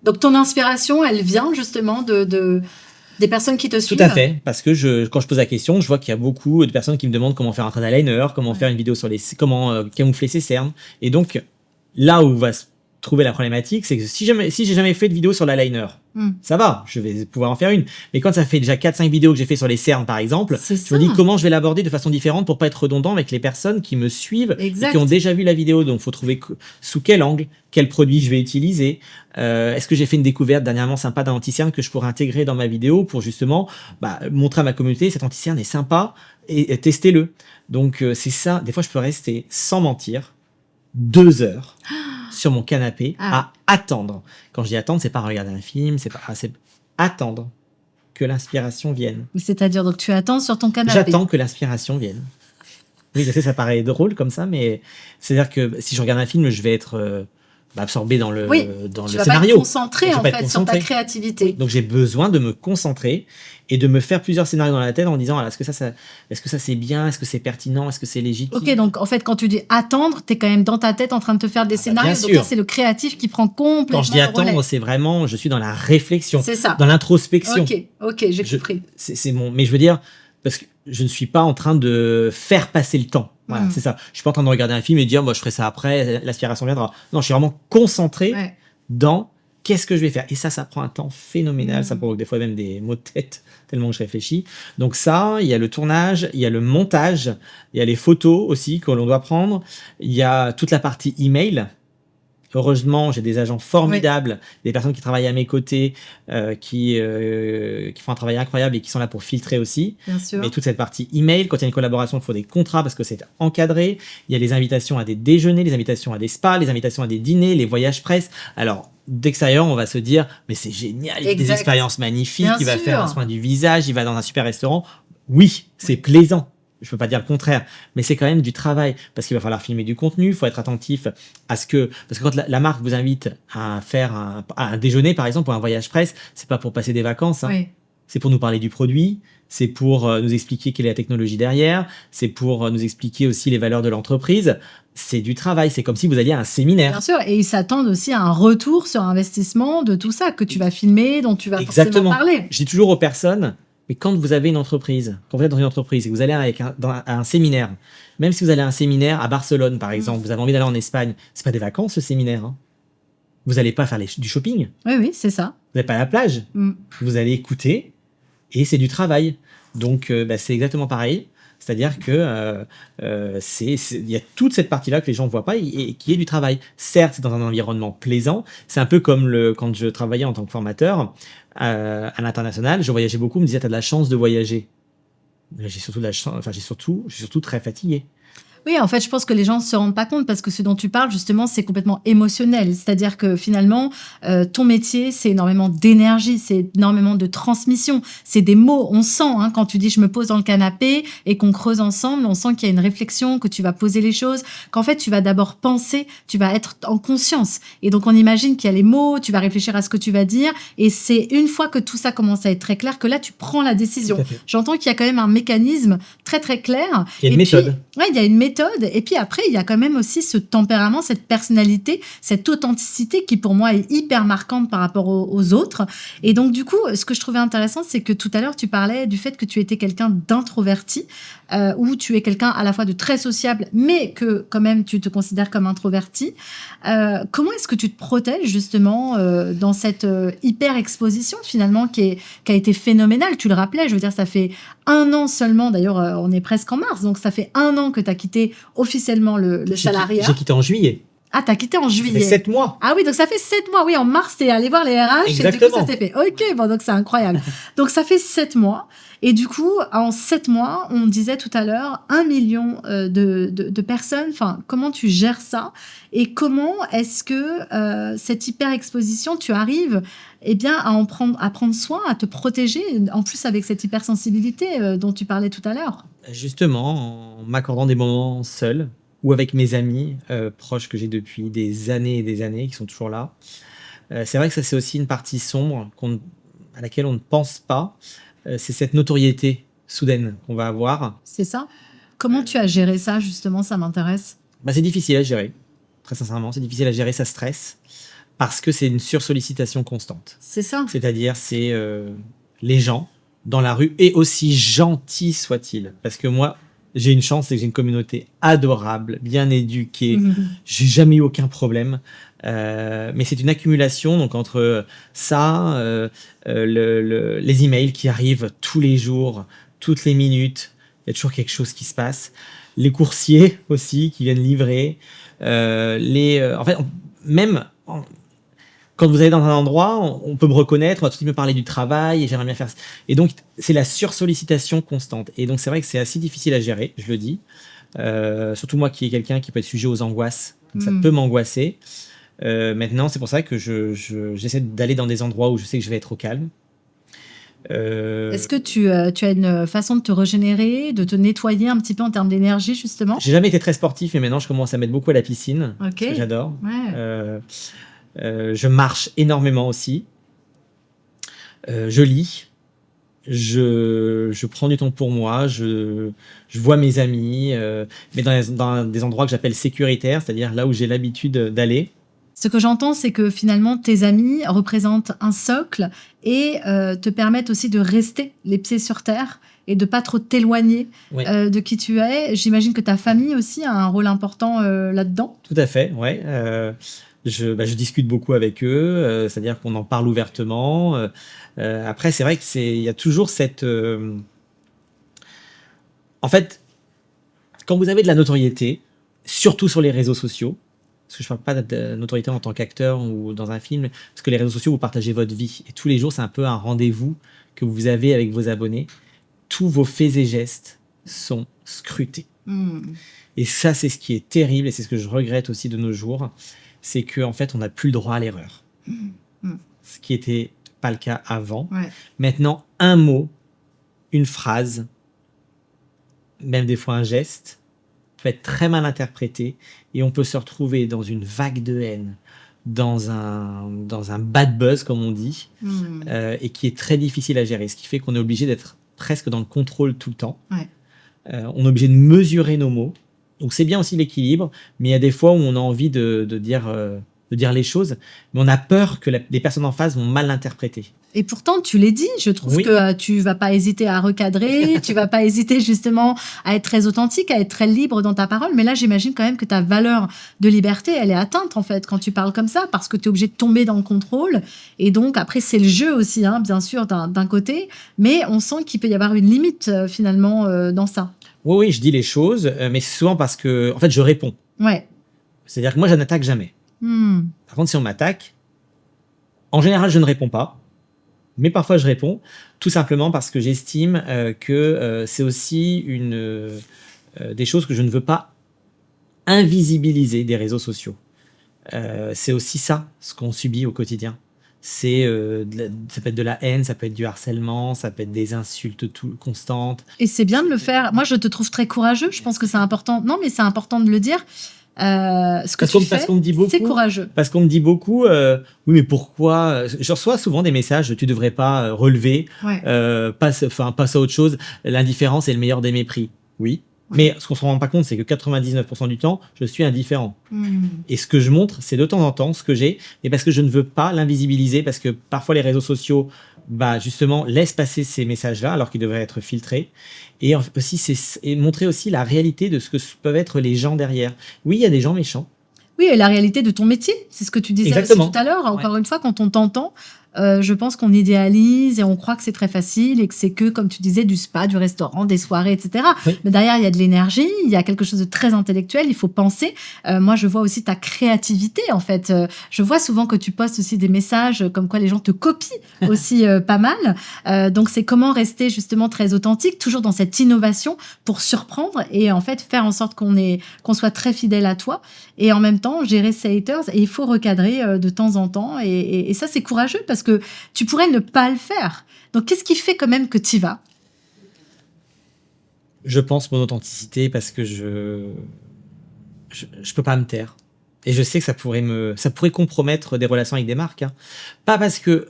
Donc, ton inspiration, elle vient justement des personnes qui te suivent? Tout à fait, parce que quand je pose la question, je vois qu'il y a beaucoup de personnes qui me demandent comment faire un trait d'eyeliner, comment faire une vidéo sur comment camoufler ses cernes. Et donc, là où va se trouver la problématique, c'est que si j'ai jamais fait de vidéo sur l'eyeliner, ça va, je vais pouvoir en faire une. Mais quand ça fait déjà 4-5 vidéos que j'ai fait sur les cernes, par exemple, je me dis comment je vais l'aborder de façon différente pour pas être redondant avec les personnes qui me suivent et qui ont déjà vu la vidéo. Donc, il faut trouver sous quel angle, quel produit je vais utiliser. Est-ce que j'ai fait une découverte dernièrement sympa d'un anti-cerne que je pourrais intégrer dans ma vidéo pour justement montrer à ma communauté cet anti-cerne est sympa et testez-le. Donc, c'est ça. Des fois, je peux rester, sans mentir, 2 heures sur mon canapé à attendre. Quand je dis attendre, c'est pas regarder un film, c'est attendre que l'inspiration vienne. C'est-à-dire, donc tu attends sur ton canapé? J'attends que l'inspiration vienne. Oui, je sais, ça paraît drôle comme ça, mais c'est-à-dire que si je regarde un film, je vais être absorbé dans le scénario. Tu vas pas être concentré, en fait, sur ta créativité. Donc, j'ai besoin de me concentrer et de me faire plusieurs scénarios dans la tête en disant, est-ce que ça c'est bien? Est-ce que c'est pertinent? Est-ce que c'est légitime? Ok, donc en fait, quand tu dis attendre, tu es quand même dans ta tête en train de te faire des scénarios. Donc là, c'est le créatif qui prend complètement Quand je dis attendre, c'est vraiment, je suis dans la réflexion. C'est ça. Dans l'introspection. Ok, j'ai compris. Mais je veux dire, parce que je ne suis pas en train de faire passer le temps. Voilà, c'est ça. Je suis pas en train de regarder un film et dire, je ferai ça après, l'aspiration viendra. Non, je suis vraiment concentré dans qu'est-ce que je vais faire. Et ça prend un temps phénoménal. Ça provoque des fois même des maux de tête tellement que je réfléchis. Donc ça, il y a le tournage, il y a le montage, il y a les photos aussi que l'on doit prendre. Il y a toute la partie email. Heureusement, j'ai des agents formidables, des personnes qui travaillent à mes côtés, qui font un travail incroyable et qui sont là pour filtrer aussi. Bien sûr. Mais toute cette partie email, quand il y a une collaboration, il faut des contrats parce que c'est encadré. Il y a les invitations à des déjeuners, les invitations à des spas, les invitations à des dîners, les voyages presse. Alors, d'extérieur, on va se dire, mais c'est génial, il y a des expériences magnifiques, il va faire un soin du visage, il va dans un super restaurant. Oui, c'est plaisant. Je peux pas dire le contraire, mais c'est quand même du travail parce qu'il va falloir filmer du contenu, il faut être attentif à parce que quand la marque vous invite à faire un déjeuner par exemple ou un voyage presse, c'est pas pour passer des vacances, c'est pour nous parler du produit, c'est pour nous expliquer quelle est la technologie derrière, c'est pour nous expliquer aussi les valeurs de l'entreprise. C'est du travail, c'est comme si vous alliez à un séminaire. Bien sûr, et ils s'attendent aussi à un retour sur investissement de tout ça que tu vas filmer, dont tu vas forcément parler. Je dis toujours aux personnes, mais quand vous avez une entreprise, quand vous êtes dans une entreprise et que vous allez à un séminaire, même si vous allez à un séminaire à Barcelone, par exemple, vous avez envie d'aller en Espagne, c'est pas des vacances, ce séminaire. Vous n'allez pas faire du shopping. Oui, c'est ça. n'êtes pas à la plage. Vous allez écouter et c'est du travail. Donc, c'est exactement pareil. C'est-à-dire que il y a toute cette partie-là que les gens ne voient pas et qui est du travail. Certes, c'est dans un environnement plaisant. C'est un peu comme quand je travaillais en tant que formateur à l'international. Je voyageais beaucoup. On me disait, tu as de la chance de voyager. Mais j'ai surtout de la chance. Enfin, je suis surtout très fatigué. Oui, en fait, je pense que les gens ne se rendent pas compte parce que ce dont tu parles, justement, c'est complètement émotionnel. C'est-à-dire que finalement, ton métier, c'est énormément d'énergie, c'est énormément de transmission. C'est des mots, on sent, hein, quand tu dis « je me pose dans le canapé » et qu'on creuse ensemble, on sent qu'il y a une réflexion, que tu vas poser les choses, qu'en fait, tu vas d'abord penser, tu vas être en conscience. Et donc, on imagine qu'il y a les mots, tu vas réfléchir à ce que tu vas dire. Et c'est une fois que tout ça commence à être très clair que là, tu prends la décision. J'entends qu'il y a quand même un mécanisme très, très clair. Il y a une méthode. Oui, il y a une méthode. Et puis après, il y a quand même aussi ce tempérament, cette personnalité, cette authenticité qui pour moi est hyper marquante par rapport aux autres. Et donc du coup, ce que je trouvais intéressant, c'est que tout à l'heure, tu parlais du fait que tu étais quelqu'un d'introverti, ou tu es quelqu'un à la fois de très sociable, mais que quand même tu te considères comme introverti. Comment est-ce que tu te protèges justement dans cette hyper-exposition finalement qui a été phénoménale? Tu le rappelais, je veux dire, ça fait 1 an seulement, d'ailleurs on est presque en mars, donc ça fait 1 an que tu as quitté officiellement le salariat. J'ai quitté en juillet. Ah, t'as quitté en juillet. Ça fait 7 mois. Ah oui, donc ça fait 7 mois. Oui, en mars, t'es allé voir les RH. Exactement. Et du coup, ça s'est fait. Ok, bon, donc c'est incroyable. Donc ça fait 7 mois. Et du coup, en 7 mois, on disait tout à l'heure, 1 million de personnes. Enfin, comment tu gères ça? Et comment est-ce que cette hyper-exposition, tu arrives à prendre soin, à te protéger, en plus avec cette hypersensibilité dont tu parlais tout à l'heure? Justement, en m'accordant des moments seuls ou avec mes amis proches que j'ai depuis des années et des années, qui sont toujours là. C'est vrai que ça, c'est aussi une partie sombre à laquelle on ne pense pas. C'est cette notoriété soudaine qu'on va avoir. C'est ça. Comment tu as géré ça, justement? Ça m'intéresse. C'est difficile à gérer. Très sincèrement, c'est difficile à gérer, ça stresse. Parce que c'est une sursollicitation constante. C'est ça. C'est-à-dire, c'est les gens dans la rue, et aussi gentils soient-ils. Parce que moi, j'ai une chance, c'est que j'ai une communauté adorable, bien éduquée. J'ai jamais eu aucun problème. Mais c'est une accumulation, donc entre ça, les emails qui arrivent tous les jours, toutes les minutes, il y a toujours quelque chose qui se passe. Les coursiers aussi qui viennent livrer. En fait, même quand vous allez dans un endroit, on peut me reconnaître, on va tout de suite me parler du travail, et j'aimerais bien faire ça. Et donc, c'est la sursollicitation constante. Et donc, c'est vrai que c'est assez difficile à gérer, je le dis. Surtout moi qui est quelqu'un qui peut être sujet aux angoisses. Donc, ça peut m'angoisser. Maintenant, c'est pour ça que j'essaie d'aller dans des endroits où je sais que je vais être au calme. Est-ce que tu as une façon de te régénérer, de te nettoyer un petit peu en termes d'énergie, justement? J'ai jamais été très sportif, mais maintenant, je commence à mettre beaucoup à la piscine. Parce que j'adore. Ouais. Je marche énormément aussi. Je lis. Je prends du temps pour moi. Je vois mes amis, mais dans des endroits que j'appelle sécuritaires, c'est-à-dire là où j'ai l'habitude d'aller. Ce que j'entends, c'est que finalement, tes amis représentent un socle et te permettent aussi de rester les pieds sur terre et de pas trop t'éloigner de qui tu es. J'imagine que ta famille aussi a un rôle important là-dedans. Tout à fait, ouais. Je discute beaucoup avec eux, c'est-à-dire qu'on en parle ouvertement. Après, c'est vrai qu'il y a toujours cette... En fait, quand vous avez de la notoriété, surtout sur les réseaux sociaux, parce que je ne parle pas de notoriété en tant qu'acteur ou dans un film, parce que les réseaux sociaux, vous partagez votre vie. Et tous les jours, c'est un peu un rendez-vous que vous avez avec vos abonnés. Tous vos faits et gestes sont scrutés. Et ça, c'est ce qui est terrible, et c'est ce que je regrette aussi de nos jours, c'est qu'en fait, on n'a plus le droit à l'erreur. Ce qui n'était pas le cas avant. Ouais. Maintenant, un mot, une phrase, même des fois un geste, peut être très mal interprété, et on peut se retrouver dans une vague de haine, dans un bad buzz, comme on dit, et qui est très difficile à gérer. Ce qui fait qu'on est obligé d'être presque dans le contrôle tout le temps. Ouais. On est obligé de mesurer nos mots. Donc c'est bien aussi l'équilibre, mais il y a des fois où on a envie de dire de dire les choses, mais on a peur que les personnes en face vont mal l'interpréter. Et pourtant, tu l'as dit, je trouve que tu vas pas hésiter à recadrer, tu vas pas hésiter justement à être très authentique, à être très libre dans ta parole. Mais là, j'imagine quand même que ta valeur de liberté, elle est atteinte en fait quand tu parles comme ça, parce que tu es obligé de tomber dans le contrôle. Et donc, après, c'est le jeu aussi, hein, bien sûr, d'un côté. Mais on sent qu'il peut y avoir une limite finalement dans ça. Oui, je dis les choses, mais c'est souvent parce que, en fait, je réponds. Ouais. C'est-à-dire que moi, je n'attaque jamais. Par contre, si on m'attaque, en général, je ne réponds pas. Mais parfois, je réponds, tout simplement parce que j'estime que c'est aussi des choses que je ne veux pas invisibiliser des réseaux sociaux. C'est aussi ça, ce qu'on subit au quotidien. Ça peut être de la haine, ça peut être du harcèlement, ça peut être des insultes constantes. Et c'est bien de le faire. Moi, je te trouve très courageux. Je pense que c'est important. Non, mais c'est important de le dire. Ce que tu fais, c'est courageux. Parce qu'on me dit beaucoup, oui, mais pourquoi je reçois souvent des messages, tu devrais pas relever, passe à autre chose, l'indifférence est le meilleur des mépris. Oui, mais ce qu'on se rend pas compte, c'est que 99% du temps, je suis indifférent. Et ce que je montre, c'est de temps en temps ce que j'ai, mais parce que je ne veux pas l'invisibiliser, parce que parfois les réseaux sociaux, justement, laissent passer ces messages-là, alors qu'ils devraient être filtrés. Et aussi, c'est montrer aussi la réalité de ce que peuvent être les gens derrière. Oui, il y a des gens méchants. Oui, et la réalité de ton métier, c'est ce que tu disais aussi tout à l'heure. Encore une fois, quand on t'entend, je pense qu'on idéalise et on croit que c'est très facile et que c'est que, comme tu disais, du spa, du restaurant, des soirées, etc. Oui. Mais derrière, il y a de l'énergie, il y a quelque chose de très intellectuel, il faut penser. Moi, je vois aussi ta créativité, en fait. Je vois souvent que tu postes aussi des messages comme quoi les gens te copient aussi pas mal. Donc, c'est comment rester justement très authentique, toujours dans cette innovation pour surprendre et en fait faire en sorte qu'on soit très fidèle à toi. Et en même temps, gérer ses haters, et il faut recadrer de temps en temps. Et ça, c'est courageux parce que tu pourrais ne pas le faire. Donc, qu'est-ce qui fait quand même que tu y vas ? Je pense mon authenticité parce que je peux pas me taire. Et je sais que ça pourrait compromettre des relations avec des marques. Hein. Pas parce que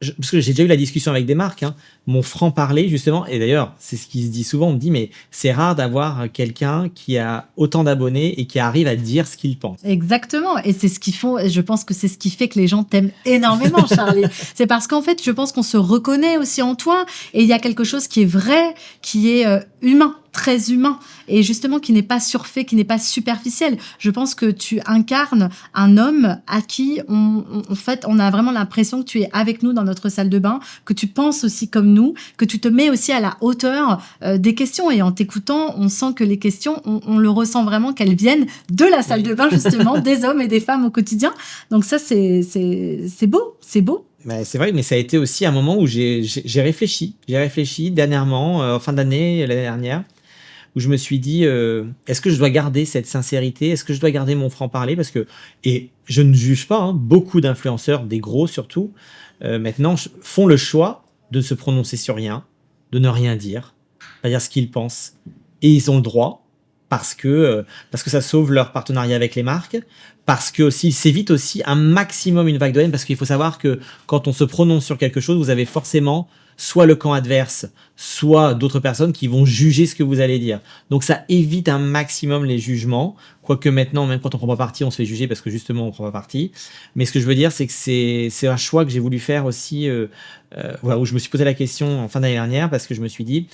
j'ai déjà eu la discussion avec des marques, hein, mon franc-parler justement, et d'ailleurs c'est ce qui se dit souvent, on me dit mais c'est rare d'avoir quelqu'un qui a autant d'abonnés et qui arrive à dire ce qu'il pense. Exactement, et c'est ce qu'ils font, je pense que c'est ce qui fait que les gens t'aiment énormément, Charlie. C'est parce qu'en fait je pense qu'on se reconnaît aussi en toi, et il y a quelque chose qui est vrai, qui est humain, très humain, et justement qui n'est pas surfait, qui n'est pas superficiel. Je pense que tu incarnes un homme à qui en fait, on a vraiment l'impression que tu es avec nous dans notre salle de bain, que tu penses aussi comme nous, que tu te mets aussi à la hauteur des questions, et en t'écoutant, on sent que les questions, on le ressent vraiment qu'elles viennent de la salle de bain justement, des hommes et des femmes au quotidien. Donc ça, c'est beau, c'est beau. C'est vrai, mais ça a été aussi un moment où j'ai réfléchi. J'ai réfléchi dernièrement, en fin d'année, l'année dernière, où je me suis dit, est-ce que je dois garder cette sincérité ? Est-ce que je dois garder mon franc-parler ? Parce que, et je ne juge pas, hein, beaucoup d'influenceurs, des gros surtout, maintenant font le choix de se prononcer sur rien, de ne rien dire, pas dire ce qu'ils pensent. Et ils ont le droit, parce que ça sauve leur partenariat avec les marques, parce que aussi, ils s'évitent aussi un maximum une vague de haine, parce qu'il faut savoir que quand on se prononce sur quelque chose, vous avez forcément soit le camp adverse, soit d'autres personnes qui vont juger ce que vous allez dire. Donc ça évite un maximum les jugements, quoique maintenant, même quand on prend pas parti, on se fait juger parce que justement on prend pas parti. Mais ce que je veux dire, c'est que c'est un choix que j'ai voulu faire aussi, où je me suis posé la question en fin d'année dernière, parce que je me suis dit,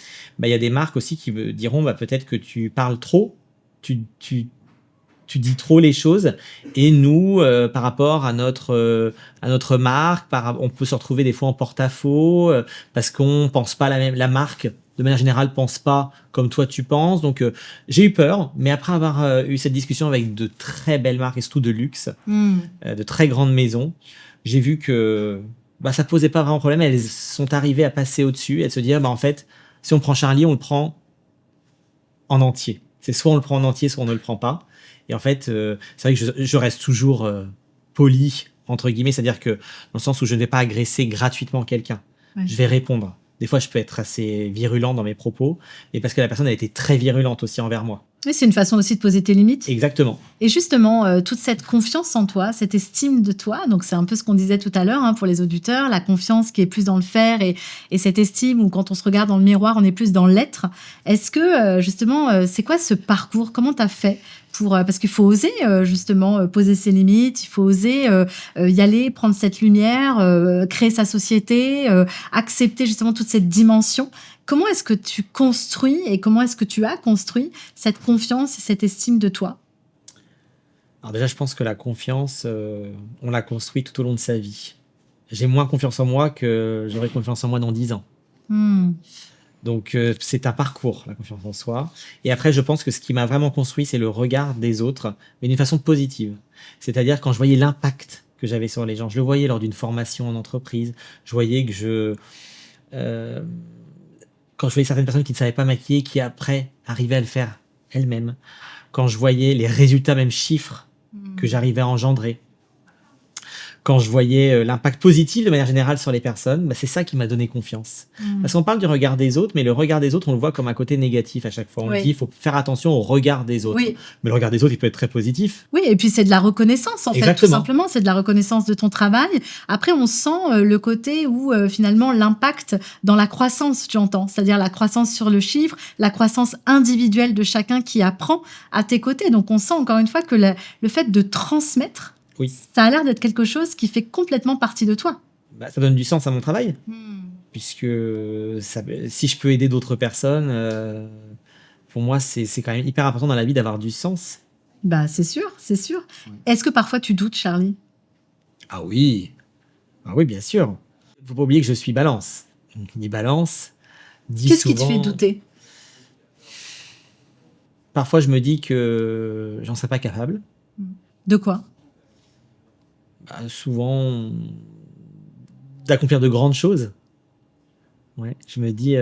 il y a des marques aussi qui me diront, peut-être que tu parles trop, tu dis trop les choses, et nous, par rapport à notre marque, on peut se retrouver des fois en porte-à-faux, parce qu'on pense pas la marque, de manière générale, pense pas comme toi tu penses. Donc, j'ai eu peur, mais après avoir eu cette discussion avec de très belles marques, et surtout de luxe, de très grandes maisons, j'ai vu que ça posait pas vraiment problème. Elles sont arrivées à passer au-dessus et à se dire, en fait, si on prend Charlie, on le prend en entier. C'est soit on le prend en entier, soit on ne le prend pas. Et en fait, c'est vrai que je reste toujours poli, entre guillemets, c'est-à-dire que dans le sens où je ne vais pas agresser gratuitement quelqu'un. Ouais. Je vais répondre. Des fois, je peux être assez virulent dans mes propos, et parce que la personne a été très virulente aussi envers moi. Oui, c'est une façon aussi de poser tes limites. Exactement. Et justement, toute cette confiance en toi, cette estime de toi, donc c'est un peu ce qu'on disait tout à l'heure pour les auditeurs, la confiance qui est plus dans le faire et cette estime où quand on se regarde dans le miroir, on est plus dans l'être. Est-ce que justement, c'est quoi ce parcours? Comment tu as fait parce qu'il faut oser justement poser ses limites, il faut oser y aller, prendre cette lumière, créer sa société, accepter justement toute cette dimension. Comment est-ce que tu construis et comment est-ce que tu as construit cette confiance et cette estime de toi? Alors déjà, je pense que la confiance, on la construit tout au long de sa vie. J'ai moins confiance en moi que j'aurais confiance en moi dans 10 ans. Donc, c'est un parcours, la confiance en soi. Et après, je pense que ce qui m'a vraiment construit, c'est le regard des autres, mais d'une façon positive. C'est-à-dire quand je voyais l'impact que j'avais sur les gens, je le voyais lors d'une formation en entreprise, je voyais que quand je voyais certaines personnes qui ne savaient pas maquiller, qui après arrivaient à le faire elles-mêmes, quand je voyais les résultats, même chiffres, que j'arrivais à engendrer, quand je voyais l'impact positif de manière générale sur les personnes, c'est ça qui m'a donné confiance. Parce qu'on parle du regard des autres, mais le regard des autres, on le voit comme un côté négatif à chaque fois. On dit il faut faire attention au regard des autres. Oui. Mais le regard des autres, il peut être très positif. Oui, et puis c'est de la reconnaissance, en fait, tout simplement. C'est de la reconnaissance de ton travail. Après, on sent le côté où, finalement, l'impact dans la croissance, j'entends. C'est-à-dire la croissance sur le chiffre, la croissance individuelle de chacun qui apprend à tes côtés. Donc, on sent, encore une fois, que le fait de transmettre, oui, ça a l'air d'être quelque chose qui fait complètement partie de toi. Ça donne du sens à mon travail. Puisque si je peux aider d'autres personnes, pour moi, c'est quand même hyper important dans la vie d'avoir du sens. C'est sûr, c'est sûr. Est-ce que parfois tu doutes, Charlie? Ah oui, bien sûr. Il ne faut pas oublier que je suis balance. Donc, dit balance, dit Qu'est-ce souvent... qui te fait douter? Parfois, je me dis que j'en serais pas capable. De quoi? Souvent, d'accomplir de grandes choses. Ouais, je me dis...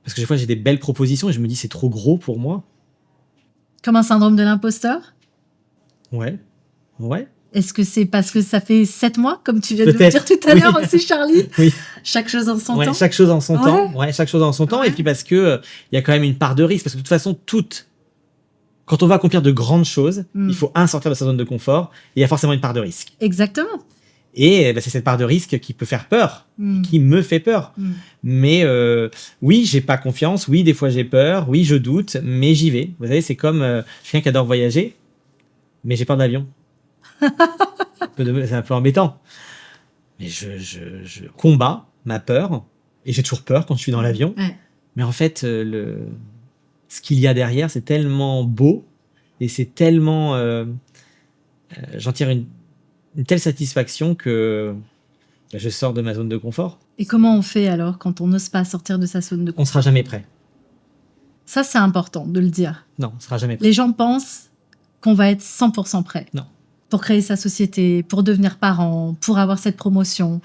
Parce que des fois, j'ai des belles propositions et je me dis c'est trop gros pour moi. Comme un syndrome de l'imposteur? Ouais. Est-ce que c'est parce que ça fait 7 mois, comme tu viens de le dire tout à l'heure aussi, Charlie? Oui. Chaque chose en son temps? Chaque chose en son temps. Ouais, chaque chose en son temps. Et puis parce que y a quand même une part de risque. Parce que de toute façon, quand on va accomplir de grandes choses, il faut sortir de sa zone de confort. Et il y a forcément une part de risque. Exactement. Et c'est cette part de risque qui peut faire peur, qui me fait peur. Mais oui, j'ai pas confiance. Oui, des fois j'ai peur. Oui, je doute, mais j'y vais. Vous savez, c'est comme je suis quelqu'un qui adore voyager, mais j'ai peur de l'avion. C'est un peu embêtant. Mais je combats ma peur, et j'ai toujours peur quand je suis dans l'avion. Ouais. Mais en fait, ce qu'il y a derrière, c'est tellement beau, et c'est tellement... j'en tire une telle satisfaction que je sors de ma zone de confort. Et comment on fait alors quand on n'ose pas sortir de sa zone de confort? On sera jamais prêt. Ça, c'est important de le dire. Non, on sera jamais prêt. Les gens pensent qu'on va être 100% prêt. Non. Pour créer sa société, pour devenir parent, pour avoir cette promotion.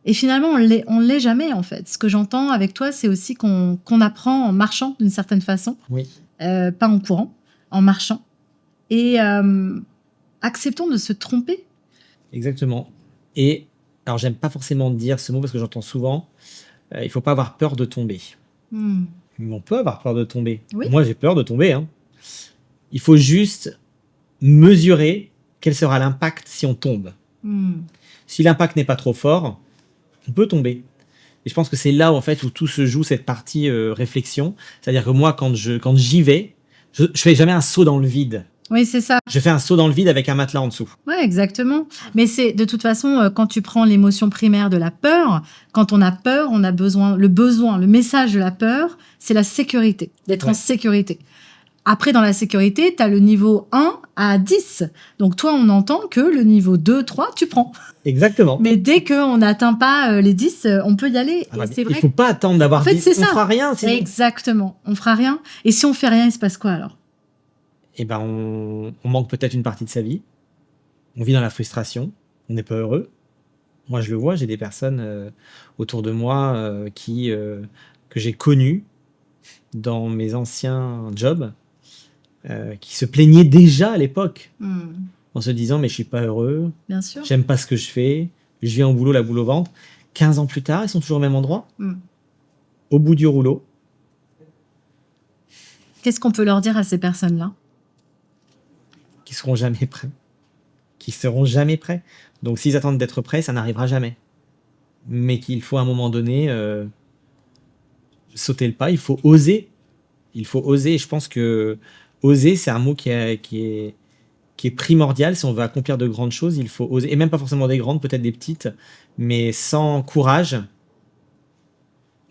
Et finalement, on l'est jamais, en fait. Ce que j'entends avec toi, c'est aussi qu'on apprend en marchant d'une certaine façon. Oui. Pas en courant, en marchant. Et acceptons de se tromper. Exactement. Et alors, j'aime pas forcément dire ce mot parce que j'entends souvent, il faut pas avoir peur de tomber. Mais on peut avoir peur de tomber. Oui. Moi, j'ai peur de tomber. Il faut juste mesurer quel sera l'impact si on tombe. Si l'impact n'est pas trop fort, on peut tomber. Et je pense que c'est là en fait où tout se joue, cette partie réflexion. C'est-à-dire que moi, quand j'y vais, je fais jamais un saut dans le vide. Oui, c'est ça. Je fais un saut dans le vide avec un matelas en dessous. Ouais, exactement. Mais c'est de toute façon, quand tu prends l'émotion primaire de la peur, quand on a peur, on a le message de la peur, c'est la sécurité, d'être en sécurité. Après, dans la sécurité, tu as le niveau 1 à 10. Donc toi, on entend que le niveau 2, 3, tu prends. Exactement. Mais dès qu'on n'atteint pas les 10, on peut y aller. Et c'est vrai. Il ne faut pas attendre d'avoir 10. C'est ça. On fera rien. Exactement. On fera rien. Et si on fait rien, il se passe quoi alors? Eh ben, on manque peut-être une partie de sa vie. On vit dans la frustration. On n'est pas heureux. Moi, je le vois. J'ai des personnes autour de moi que j'ai connues dans mes anciens jobs qui se plaignaient déjà à l'époque en se disant mais je suis pas heureux. Bien sûr. J'aime pas ce que je fais. Je viens au boulot, la boule au ventre. 15 ans plus tard, ils sont toujours au même endroit. Au bout du rouleau. Qu'est-ce qu'on peut leur dire à ces personnes-là? Qui seront jamais prêts. Qui seront jamais prêts. Donc s'ils attendent d'être prêts, ça n'arrivera jamais. Mais qu'il faut à un moment donné sauter le pas, il faut oser. Il faut oser, et je pense que oser, c'est un mot qui est primordial. Si on veut accomplir de grandes choses, il faut oser. Et même pas forcément des grandes, peut-être des petites, mais sans courage,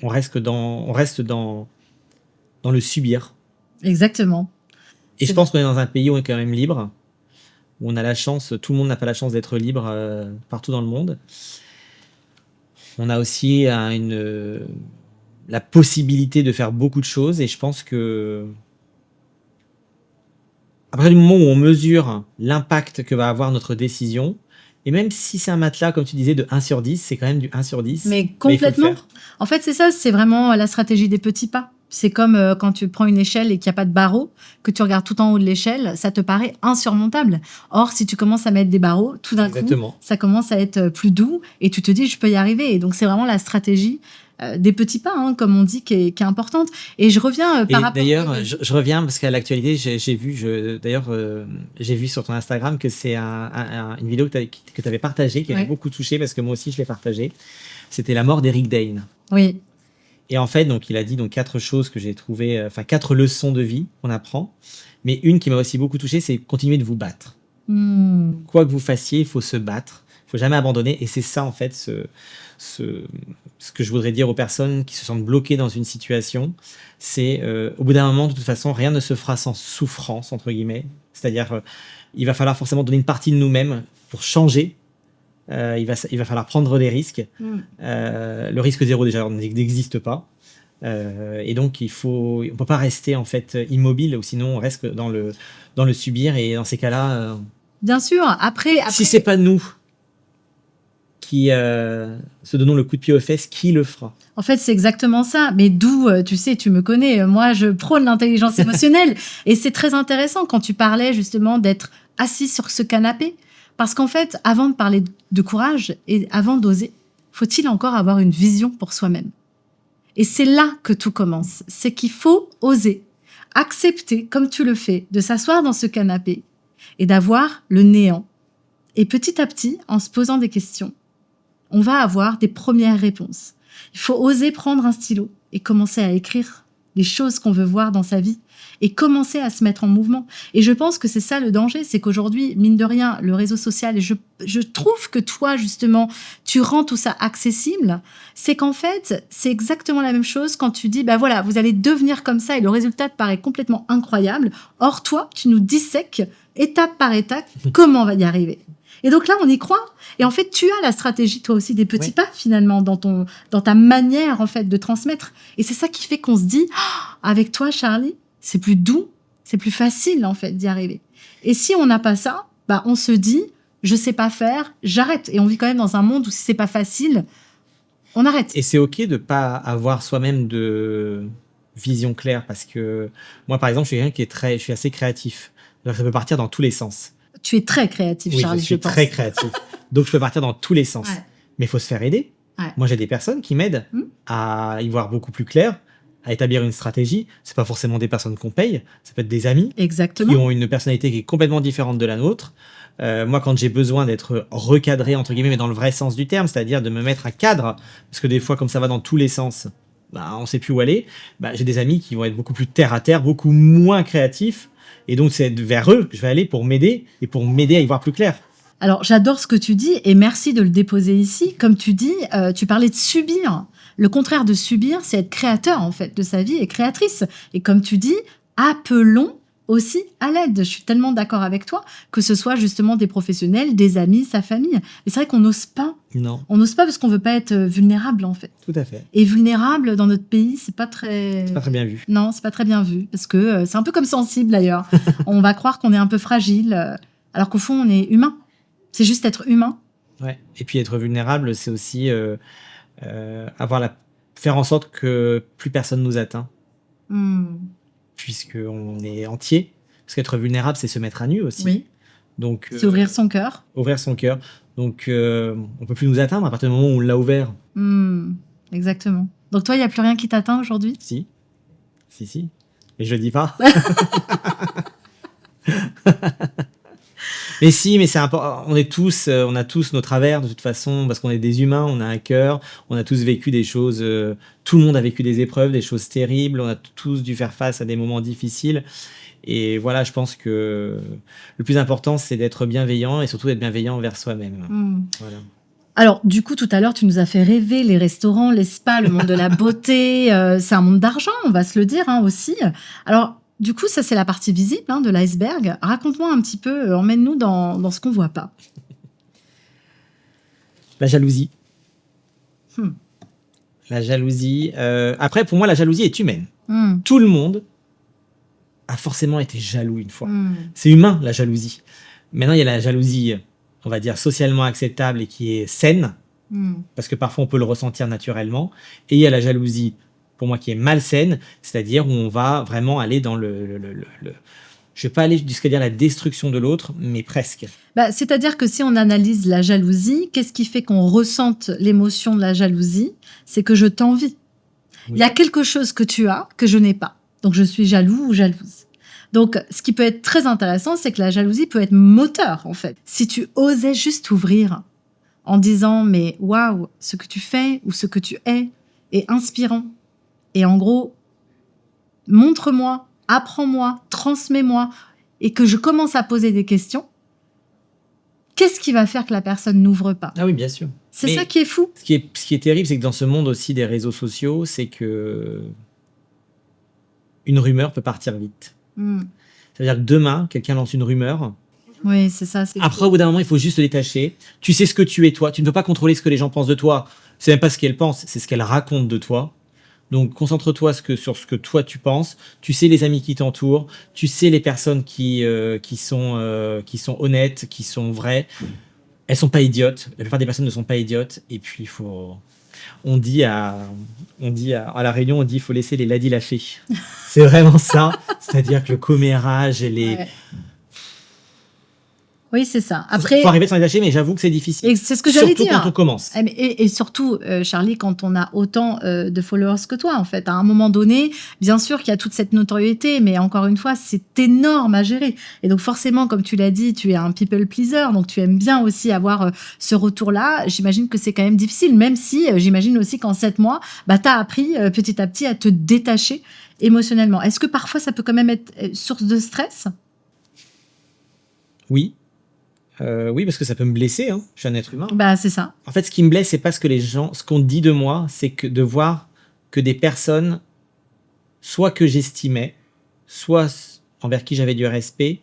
on reste dans le subir. Exactement. Et je pense qu'on est dans un pays où on est quand même libre, où on a la chance, tout le monde n'a pas la chance d'être libre partout dans le monde. On a aussi la possibilité de faire beaucoup de choses, et je pense que à partir du moment où on mesure l'impact que va avoir notre décision, et même si c'est un matelas, comme tu disais, de 1 sur 10, c'est quand même du 1 sur 10. Mais il faut le complètement. faire. En fait, c'est ça, c'est vraiment la stratégie des petits pas. C'est comme quand tu prends une échelle et qu'il n'y a pas de barreaux, que tu regardes tout en haut de l'échelle, ça te paraît insurmontable. Or, si tu commences à mettre des barreaux, tout d'un coup, Exactement. ça commence à être plus doux et tu te dis, je peux y arriver. Et donc, c'est vraiment la stratégie des petits pas, hein, comme on dit, qui est importante. Et je reviens par Et rapport... d'ailleurs, je reviens parce qu'à l'actualité, j'ai vu sur ton Instagram que c'est une vidéo que tu avais partagée, qui Ouais. avait beaucoup touché, parce que moi aussi je l'ai partagée. C'était la mort d'Eric Dane. Oui, Et en fait, donc, il a dit 4 choses que j'ai trouvées, 4 leçons de vie qu'on apprend. Mais une qui m'a aussi beaucoup touché, c'est continuer de vous battre. Quoi que vous fassiez, il faut se battre. Il faut jamais abandonner. Et c'est ça, en fait, ce que je voudrais dire aux personnes qui se sentent bloquées dans une situation. C'est, au bout d'un moment, de toute façon, rien ne se fera sans souffrance, entre guillemets. C'est-à-dire, il va falloir forcément donner une partie de nous-mêmes pour changer. Il va falloir prendre des risques. Le risque zéro, déjà, n'existe pas. Et donc, on peut pas rester, en fait, immobile, ou sinon on reste dans le subir. Et dans ces cas-là, bien sûr. Après... si c'est pas nous qui se donnons le coup de pied aux fesses, qui le fera? En fait, c'est exactement ça. Mais d'où, tu sais, tu me connais, moi, je prône l'intelligence émotionnelle. Et c'est très intéressant quand tu parlais justement d'être assis sur ce canapé. Parce qu'en fait, avant de parler de courage et avant d'oser, faut-il encore avoir une vision pour soi-même. Et c'est là que tout commence. C'est qu'il faut oser, accepter, comme tu le fais, de s'asseoir dans ce canapé et d'avoir le néant. Et petit à petit, en se posant des questions, on va avoir des premières réponses. Il faut oser prendre un stylo et commencer à écrire les choses qu'on veut voir dans sa vie et commencer à se mettre en mouvement. Et je pense que c'est ça le danger, c'est qu'aujourd'hui, mine de rien, le réseau social, et je trouve que toi, justement, tu rends tout ça accessible, c'est qu'en fait, c'est exactement la même chose quand tu dis, bah voilà, vous allez devenir comme ça et le résultat te paraît complètement incroyable. Or, toi, tu nous dissèques étape par étape comment on va y arriver. Et donc là, on y croit. Et en fait, tu as la stratégie, toi aussi, des petits pas, finalement, dans ta manière, en fait, de transmettre. Et c'est ça qui fait qu'on se dit, avec toi, Charlie, c'est plus doux, c'est plus facile, en fait, d'y arriver. Et si on n'a pas ça, bah, on se dit, je sais pas faire, j'arrête. Et on vit quand même dans un monde où si c'est pas facile, on arrête. Et c'est OK de pas avoir soi-même de vision claire, parce que moi, par exemple, je suis quelqu'un je suis assez créatif. Donc, ça peut partir dans tous les sens. Tu es très créatif, Oui, Charlie, je suis pense. très créatif. Donc, je peux partir dans tous les sens. Ouais. Mais il faut se faire aider. Ouais. Moi, j'ai des personnes qui m'aident à y voir beaucoup plus clair, à établir une stratégie. C'est pas forcément des personnes qu'on paye, ça peut être des amis Exactement. qui ont une personnalité qui est complètement différente de la nôtre. Moi, quand j'ai besoin d'être recadré, entre guillemets, mais dans le vrai sens du terme, c'est-à-dire de me mettre à cadre, parce que des fois, comme ça va dans tous les sens, bah, on sait plus où aller, bah, j'ai des amis qui vont être beaucoup plus terre à terre, beaucoup moins créatifs. Et donc, c'est vers eux que je vais aller pour m'aider et pour m'aider à y voir plus clair. Alors, j'adore ce que tu dis et merci de le déposer ici. Comme tu dis, tu parlais de subir. Le contraire de subir, c'est être créateur, en fait, de sa vie et créatrice. Et comme tu dis, appelons aussi à l'aide. Je suis tellement d'accord avec toi, que ce soit justement des professionnels, des amis, sa famille. Mais c'est vrai qu'on n'ose pas. Non. On n'ose pas parce qu'on veut pas être vulnérable, en fait. Tout à fait. Et vulnérable, dans notre pays, c'est pas très... C'est pas très bien vu. Non, c'est pas très bien vu. Parce que c'est un peu comme sensible, d'ailleurs. On va croire qu'on est un peu fragile, alors qu'au fond, on est humain. C'est juste être humain. Ouais. Et puis être vulnérable, c'est aussi faire en sorte que plus personne nous atteint, puisqu'on est entier. Parce qu'être vulnérable, c'est se mettre à nu aussi. Oui. Donc, C'est ouvrir son cœur. Ouvrir son cœur. Donc, on peut plus nous atteindre à partir du moment où on l'a ouvert. Exactement. Donc toi, il n'y a plus rien qui t'atteint aujourd'hui? Si. Et je le dis pas. Mais si, mais c'est important. On a tous nos travers de toute façon, parce qu'on est des humains, on a un cœur, on a tous vécu des choses. Tout le monde a vécu des épreuves, des choses terribles. On a tous dû faire face à des moments difficiles. Et voilà, je pense que le plus important, c'est d'être bienveillant et surtout d'être bienveillant envers soi-même. Voilà. Alors, du coup, tout à l'heure, tu nous as fait rêver les restaurants, les spas, le monde de la beauté. C'est un monde d'argent, on va se le dire aussi. Alors, du coup, ça, c'est la partie visible de l'iceberg. Raconte-moi un petit peu, emmène-nous dans ce qu'on voit pas. La jalousie. La jalousie. Après, pour moi, la jalousie est humaine. Tout le monde a forcément été jaloux une fois. C'est humain, la jalousie. Maintenant, il y a la jalousie, on va dire, socialement acceptable et qui est saine, parce que parfois, on peut le ressentir naturellement. Et il y a la jalousie, pour moi, qui est malsaine, c'est-à-dire où on va vraiment aller dans je ne vais pas aller jusqu'à dire la destruction de l'autre, mais presque. C'est-à-dire que si on analyse la jalousie, qu'est-ce qui fait qu'on ressente l'émotion de la jalousie? C'est que je t'envie. Oui. Il y a quelque chose que tu as que je n'ai pas. Donc, je suis jaloux ou jalouse. Donc, ce qui peut être très intéressant, c'est que la jalousie peut être moteur, en fait. Si tu osais juste t'ouvrir en disant « mais waouh, ce que tu fais ou ce que tu es est inspirant. Et en gros, montre-moi, apprends-moi, transmets-moi. » et que je commence à poser des questions, qu'est-ce qui va faire que la personne n'ouvre pas? Ah oui, bien sûr. C'est ça qui est fou. Ce qui est terrible, c'est que dans ce monde aussi des réseaux sociaux, c'est que une rumeur peut partir vite. C'est-à-dire que demain, quelqu'un lance une rumeur. Oui, c'est ça. Après, au bout d'un moment, il faut juste se détacher. Tu sais ce que tu es, toi. Tu ne peux pas contrôler ce que les gens pensent de toi. C'est même pas ce qu'elles pensent, c'est ce qu'elles racontent de toi. Donc, concentre-toi sur ce que toi, tu penses. Tu sais les amis qui t'entourent. Tu sais les personnes qui sont honnêtes, qui sont vraies. Elles sont pas idiotes. La plupart des personnes ne sont pas idiotes. Et puis, il faut... On dit à la Réunion, on dit il faut laisser les ladis lâcher. C'est vraiment ça. C'est-à-dire que le commérage et les... Ouais. Oui, c'est ça. Après, il faut arriver à s'en détacher, mais j'avoue que c'est difficile. Et c'est ce que j'allais dire. Surtout quand on commence. Et surtout, Charlie, quand on a autant de followers que toi, en fait. À un moment donné, bien sûr qu'il y a toute cette notoriété, mais encore une fois, c'est énorme à gérer. Et donc forcément, comme tu l'as dit, tu es un people pleaser, donc tu aimes bien aussi avoir ce retour-là. J'imagine que c'est quand même difficile, même si j'imagine aussi qu'en 7 mois, tu as appris petit à petit à te détacher émotionnellement. Est-ce que parfois, ça peut quand même être source de stress? Oui. Oui, parce que ça peut me blesser. Je suis un être humain. C'est ça. En fait, ce qui me blesse, c'est pas ce qu'on dit de moi, c'est que de voir que des personnes, soit que j'estimais, soit envers qui j'avais du respect,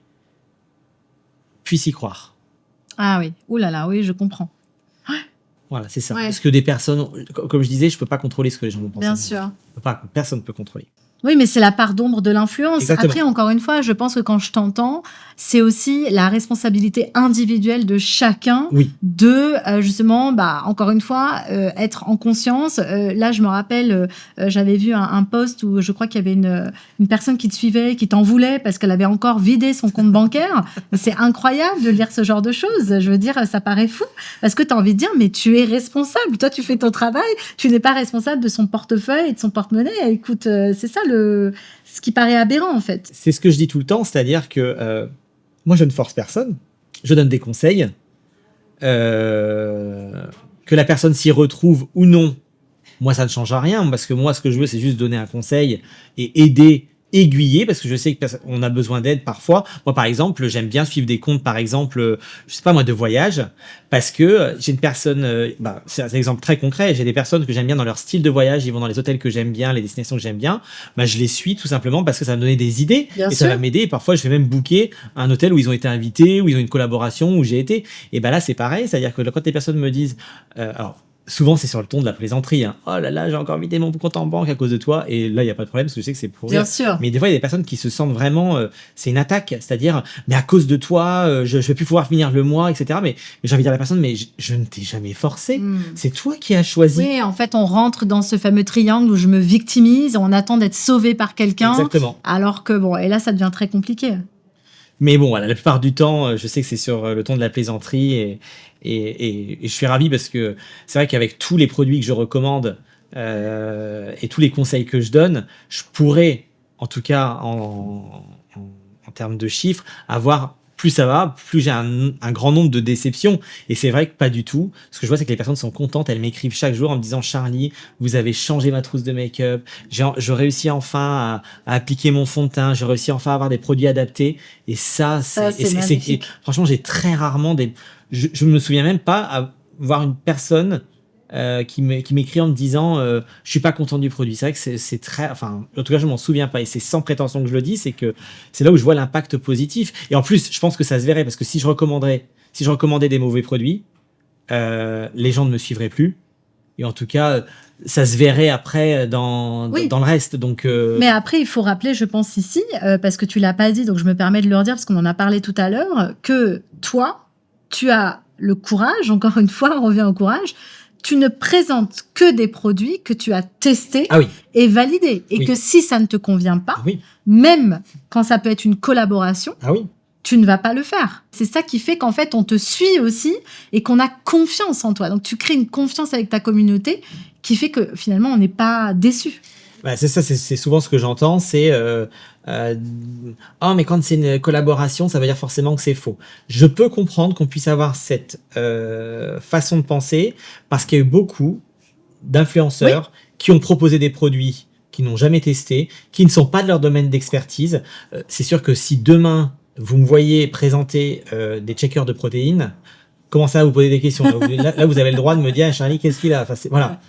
puissent y croire. Ah oui. Ouh là là, oui, je comprends. Voilà, c'est ça. Ouais. Parce que des personnes, comme je disais, je peux pas contrôler ce que les gens vont penser. Bien sûr. Personne ne peut contrôler. Oui, mais c'est la part d'ombre de l'influence. Exactement. Après, encore une fois, je pense que quand je t'entends, c'est aussi la responsabilité individuelle de chacun de, justement, encore une fois, être en conscience. Là, je me rappelle, j'avais vu un post où je crois qu'il y avait une personne qui te suivait, qui t'en voulait parce qu'elle avait encore vidé son compte bancaire. C'est incroyable de lire ce genre de choses. Je veux dire, ça paraît fou parce que tu as envie de dire, mais tu es responsable. Toi, tu fais ton travail. Tu n'es pas responsable de son portefeuille et de son porte-monnaie. Écoute, c'est ça ce qui paraît aberrant, en fait. C'est ce que je dis tout le temps, c'est-à-dire que moi, je ne force personne. Je donne des conseils. Que la personne s'y retrouve ou non, moi, ça ne change rien, parce que moi, ce que je veux, c'est juste donner un conseil et aider, aiguiller, parce que je sais qu'on a besoin d'aide parfois. Moi, par exemple, j'aime bien suivre des comptes, par exemple, je sais pas moi, de voyage, parce que j'ai une personne, c'est un exemple très concret, j'ai des personnes que j'aime bien dans leur style de voyage, ils vont dans les hôtels que j'aime bien, les destinations que j'aime bien, je les suis tout simplement parce que ça va me donner des idées, bien et sûr. ça va m'aider, et parfois je vais même booker un hôtel où ils ont été invités, où ils ont une collaboration, où j'ai été, et là c'est pareil, c'est-à-dire que quand les personnes me disent, alors, souvent, c'est sur le ton de la plaisanterie. Oh là là, j'ai encore vidé mon compte en banque à cause de toi. Et là, il n'y a pas de problème parce que je sais que c'est pour rire. Bien sûr. Mais des fois, il y a des personnes qui se sentent vraiment... c'est une attaque. C'est-à-dire, mais à cause de toi, je ne vais plus pouvoir finir le mois, etc. Mais j'ai envie de dire à la personne, mais je ne t'ai jamais forcé. C'est toi qui as choisi. Oui, en fait, on rentre dans ce fameux triangle où je me victimise, on attend d'être sauvé par quelqu'un. Exactement. Alors que, et là, ça devient très compliqué. Mais bon, voilà, la plupart du temps, je sais que c'est sur le ton de la plaisanterie et je suis ravi parce que c'est vrai qu'avec tous les produits que je recommande et tous les conseils que je donne, je pourrais en tout cas en termes de chiffres, avoir plus ça va, plus j'ai un grand nombre de déceptions. Et c'est vrai que pas du tout. Ce que je vois, c'est que les personnes sont contentes. Elles m'écrivent chaque jour en me disant: Charlie, vous avez changé ma trousse de make-up. Je réussis enfin à appliquer mon fond de teint. Je réussis enfin à avoir des produits adaptés. Et ça, c'est magnifique. franchement, j'ai très rarement je me souviens même pas avoir une personne qui m'écrit en me disant je suis pas content du produit. C'est vrai que c'est très, enfin, en tout cas je m'en souviens pas, et c'est sans prétention que je le dis, c'est que c'est là où je vois l'impact positif. Et en plus je pense que ça se verrait, parce que si je recommandais des mauvais produits, les gens ne me suivraient plus, et en tout cas ça se verrait après dans le reste. Donc Mais après, il faut rappeler, je pense ici, parce que tu l'as pas dit, donc je me permets de le redire parce qu'on en a parlé tout à l'heure, que toi, tu as le courage, encore une fois, on revient au courage, tu ne présentes que des produits que tu as testés et validés. Et que si ça ne te convient pas, même quand ça peut être une collaboration, tu ne vas pas le faire. C'est ça qui fait qu'en fait, on te suit aussi et qu'on a confiance en toi. Donc, tu crées une confiance avec ta communauté qui fait que finalement, on n'est pas déçu. Bah, c'est ça, c'est souvent ce que j'entends, c'est oh, mais quand c'est une collaboration, ça veut dire forcément que c'est faux. Je peux comprendre qu'on puisse avoir cette façon de penser, parce qu'il y a eu beaucoup d'influenceurs qui ont proposé des produits qui n'ont jamais testé, qui ne sont pas de leur domaine d'expertise. C'est sûr que si demain vous me voyez présenter des checkers de protéines, commencez à vous poser des questions. Là, vous avez le droit de me dire: ah, Charlie, qu'est-ce qu'il a? Enfin, voilà.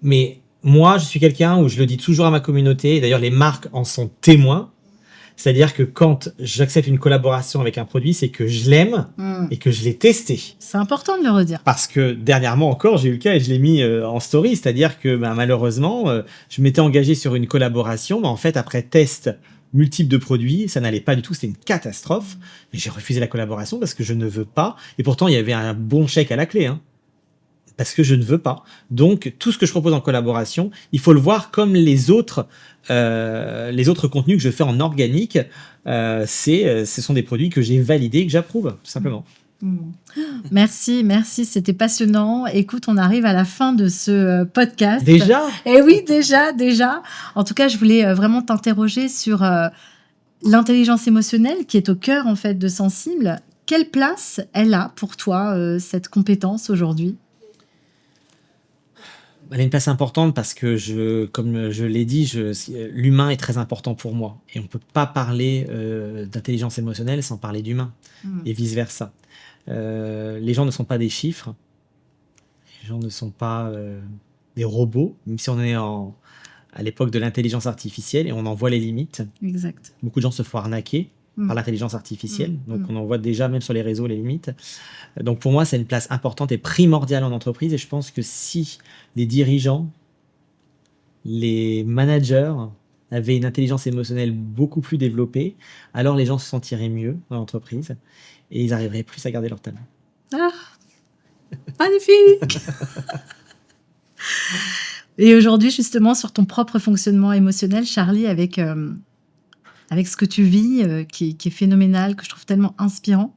Mais moi, je suis quelqu'un où je le dis toujours à ma communauté, et d'ailleurs les marques en sont témoins, c'est-à-dire que quand j'accepte une collaboration avec un produit, c'est que je l'aime et que je l'ai testé. C'est important de le redire. Parce que dernièrement encore, j'ai eu le cas et je l'ai mis en story, c'est-à-dire que malheureusement, je m'étais engagé sur une collaboration, mais en fait, après test multiples de produits, ça n'allait pas du tout, c'était une catastrophe. Et j'ai refusé la collaboration parce que je ne veux pas. Et pourtant, il y avait un bon chèque à la clé, hein. Parce que je ne veux pas. Donc, tout ce que je propose en collaboration, il faut le voir comme les autres contenus que je fais en organique. Ce sont des produits que j'ai validés, que j'approuve, tout simplement. Merci, c'était passionnant. Écoute, on arrive à la fin de ce podcast. Déjà ? Eh oui, déjà. En tout cas, je voulais vraiment t'interroger sur l'intelligence émotionnelle qui est au cœur en fait de Sensible. Quelle place elle a pour toi, cette compétence aujourd'hui ? Elle a une place importante parce que, comme je l'ai dit, l'humain est très important pour moi. Et on ne peut pas parler d'intelligence émotionnelle sans parler d'humain. Et vice-versa. Les gens ne sont pas des chiffres. Les gens ne sont pas des robots, même si on est à l'époque de l'intelligence artificielle et on en voit les limites. Exact. Beaucoup de gens se font arnaquer par l'intelligence artificielle. Donc, on en voit déjà, même sur les réseaux, les limites. Donc, pour moi, c'est une place importante et primordiale en entreprise. Et je pense que si les dirigeants, les managers avaient une intelligence émotionnelle beaucoup plus développée, alors les gens se sentiraient mieux dans l'entreprise et ils arriveraient plus à garder leur talent. Ah, magnifique. Et aujourd'hui, justement, sur ton propre fonctionnement émotionnel, Charlie, avec ce que tu vis, qui est phénoménal, que je trouve tellement inspirant,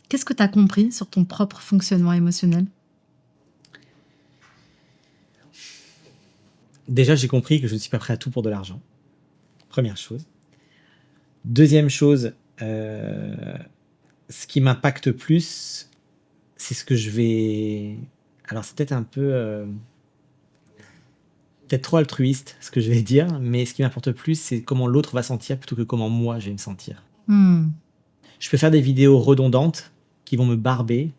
qu'est-ce que tu as compris sur ton propre fonctionnement émotionnel ? Déjà, j'ai compris que je ne suis pas prêt à tout pour de l'argent. Première chose. Deuxième chose, ce qui m'impacte plus, c'est ce que je vais... Alors, c'est peut-être un peu... peut-être trop altruiste, ce que je vais dire, mais ce qui m'importe plus, c'est comment l'autre va sentir plutôt que comment moi, je vais me sentir. Je peux faire des vidéos redondantes qui vont me barber,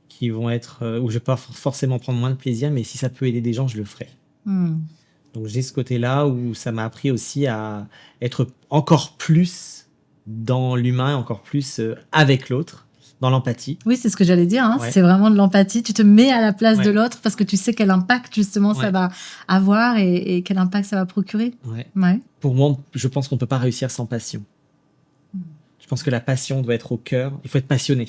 qui vont être... où je vais pas forcément prendre moins de plaisir, mais si ça peut aider des gens, je le ferai. Donc, j'ai ce côté-là où ça m'a appris aussi à être encore plus dans l'humain, encore plus avec l'autre, dans l'empathie. Oui, c'est ce que j'allais dire. C'est vraiment de l'empathie. Tu te mets à la place de l'autre parce que tu sais quel impact, justement, ça va avoir et quel impact ça va procurer. Pour moi, je pense qu'on ne peut pas réussir sans passion. Je pense que la passion doit être au cœur. Il faut être passionné.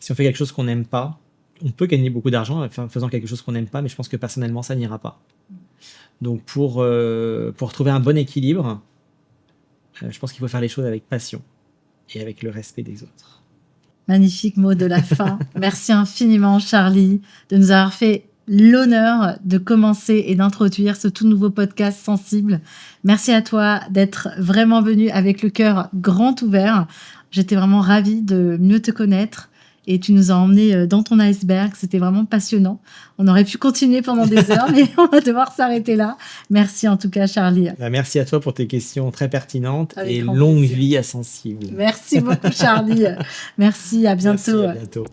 Si on fait quelque chose qu'on n'aime pas, on peut gagner beaucoup d'argent en faisant quelque chose qu'on n'aime pas, mais je pense que personnellement, ça n'ira pas. Donc, pour trouver un bon équilibre, je pense qu'il faut faire les choses avec passion et avec le respect des autres. Magnifique mot de la fin. Merci infiniment, Charlie, de nous avoir fait l'honneur de commencer et d'introduire ce tout nouveau podcast Sensible. Merci à toi d'être vraiment venu avec le cœur grand ouvert. J'étais vraiment ravie de mieux te connaître et tu nous as emmenés dans ton iceberg. C'était vraiment passionnant. On aurait pu continuer pendant des heures, mais on va devoir s'arrêter là. Merci en tout cas, Charlie. Merci à toi pour tes questions très pertinentes Avec et grand longue plaisir. vie à Sensible. Merci beaucoup, Charlie. Merci, à bientôt. Merci, à bientôt.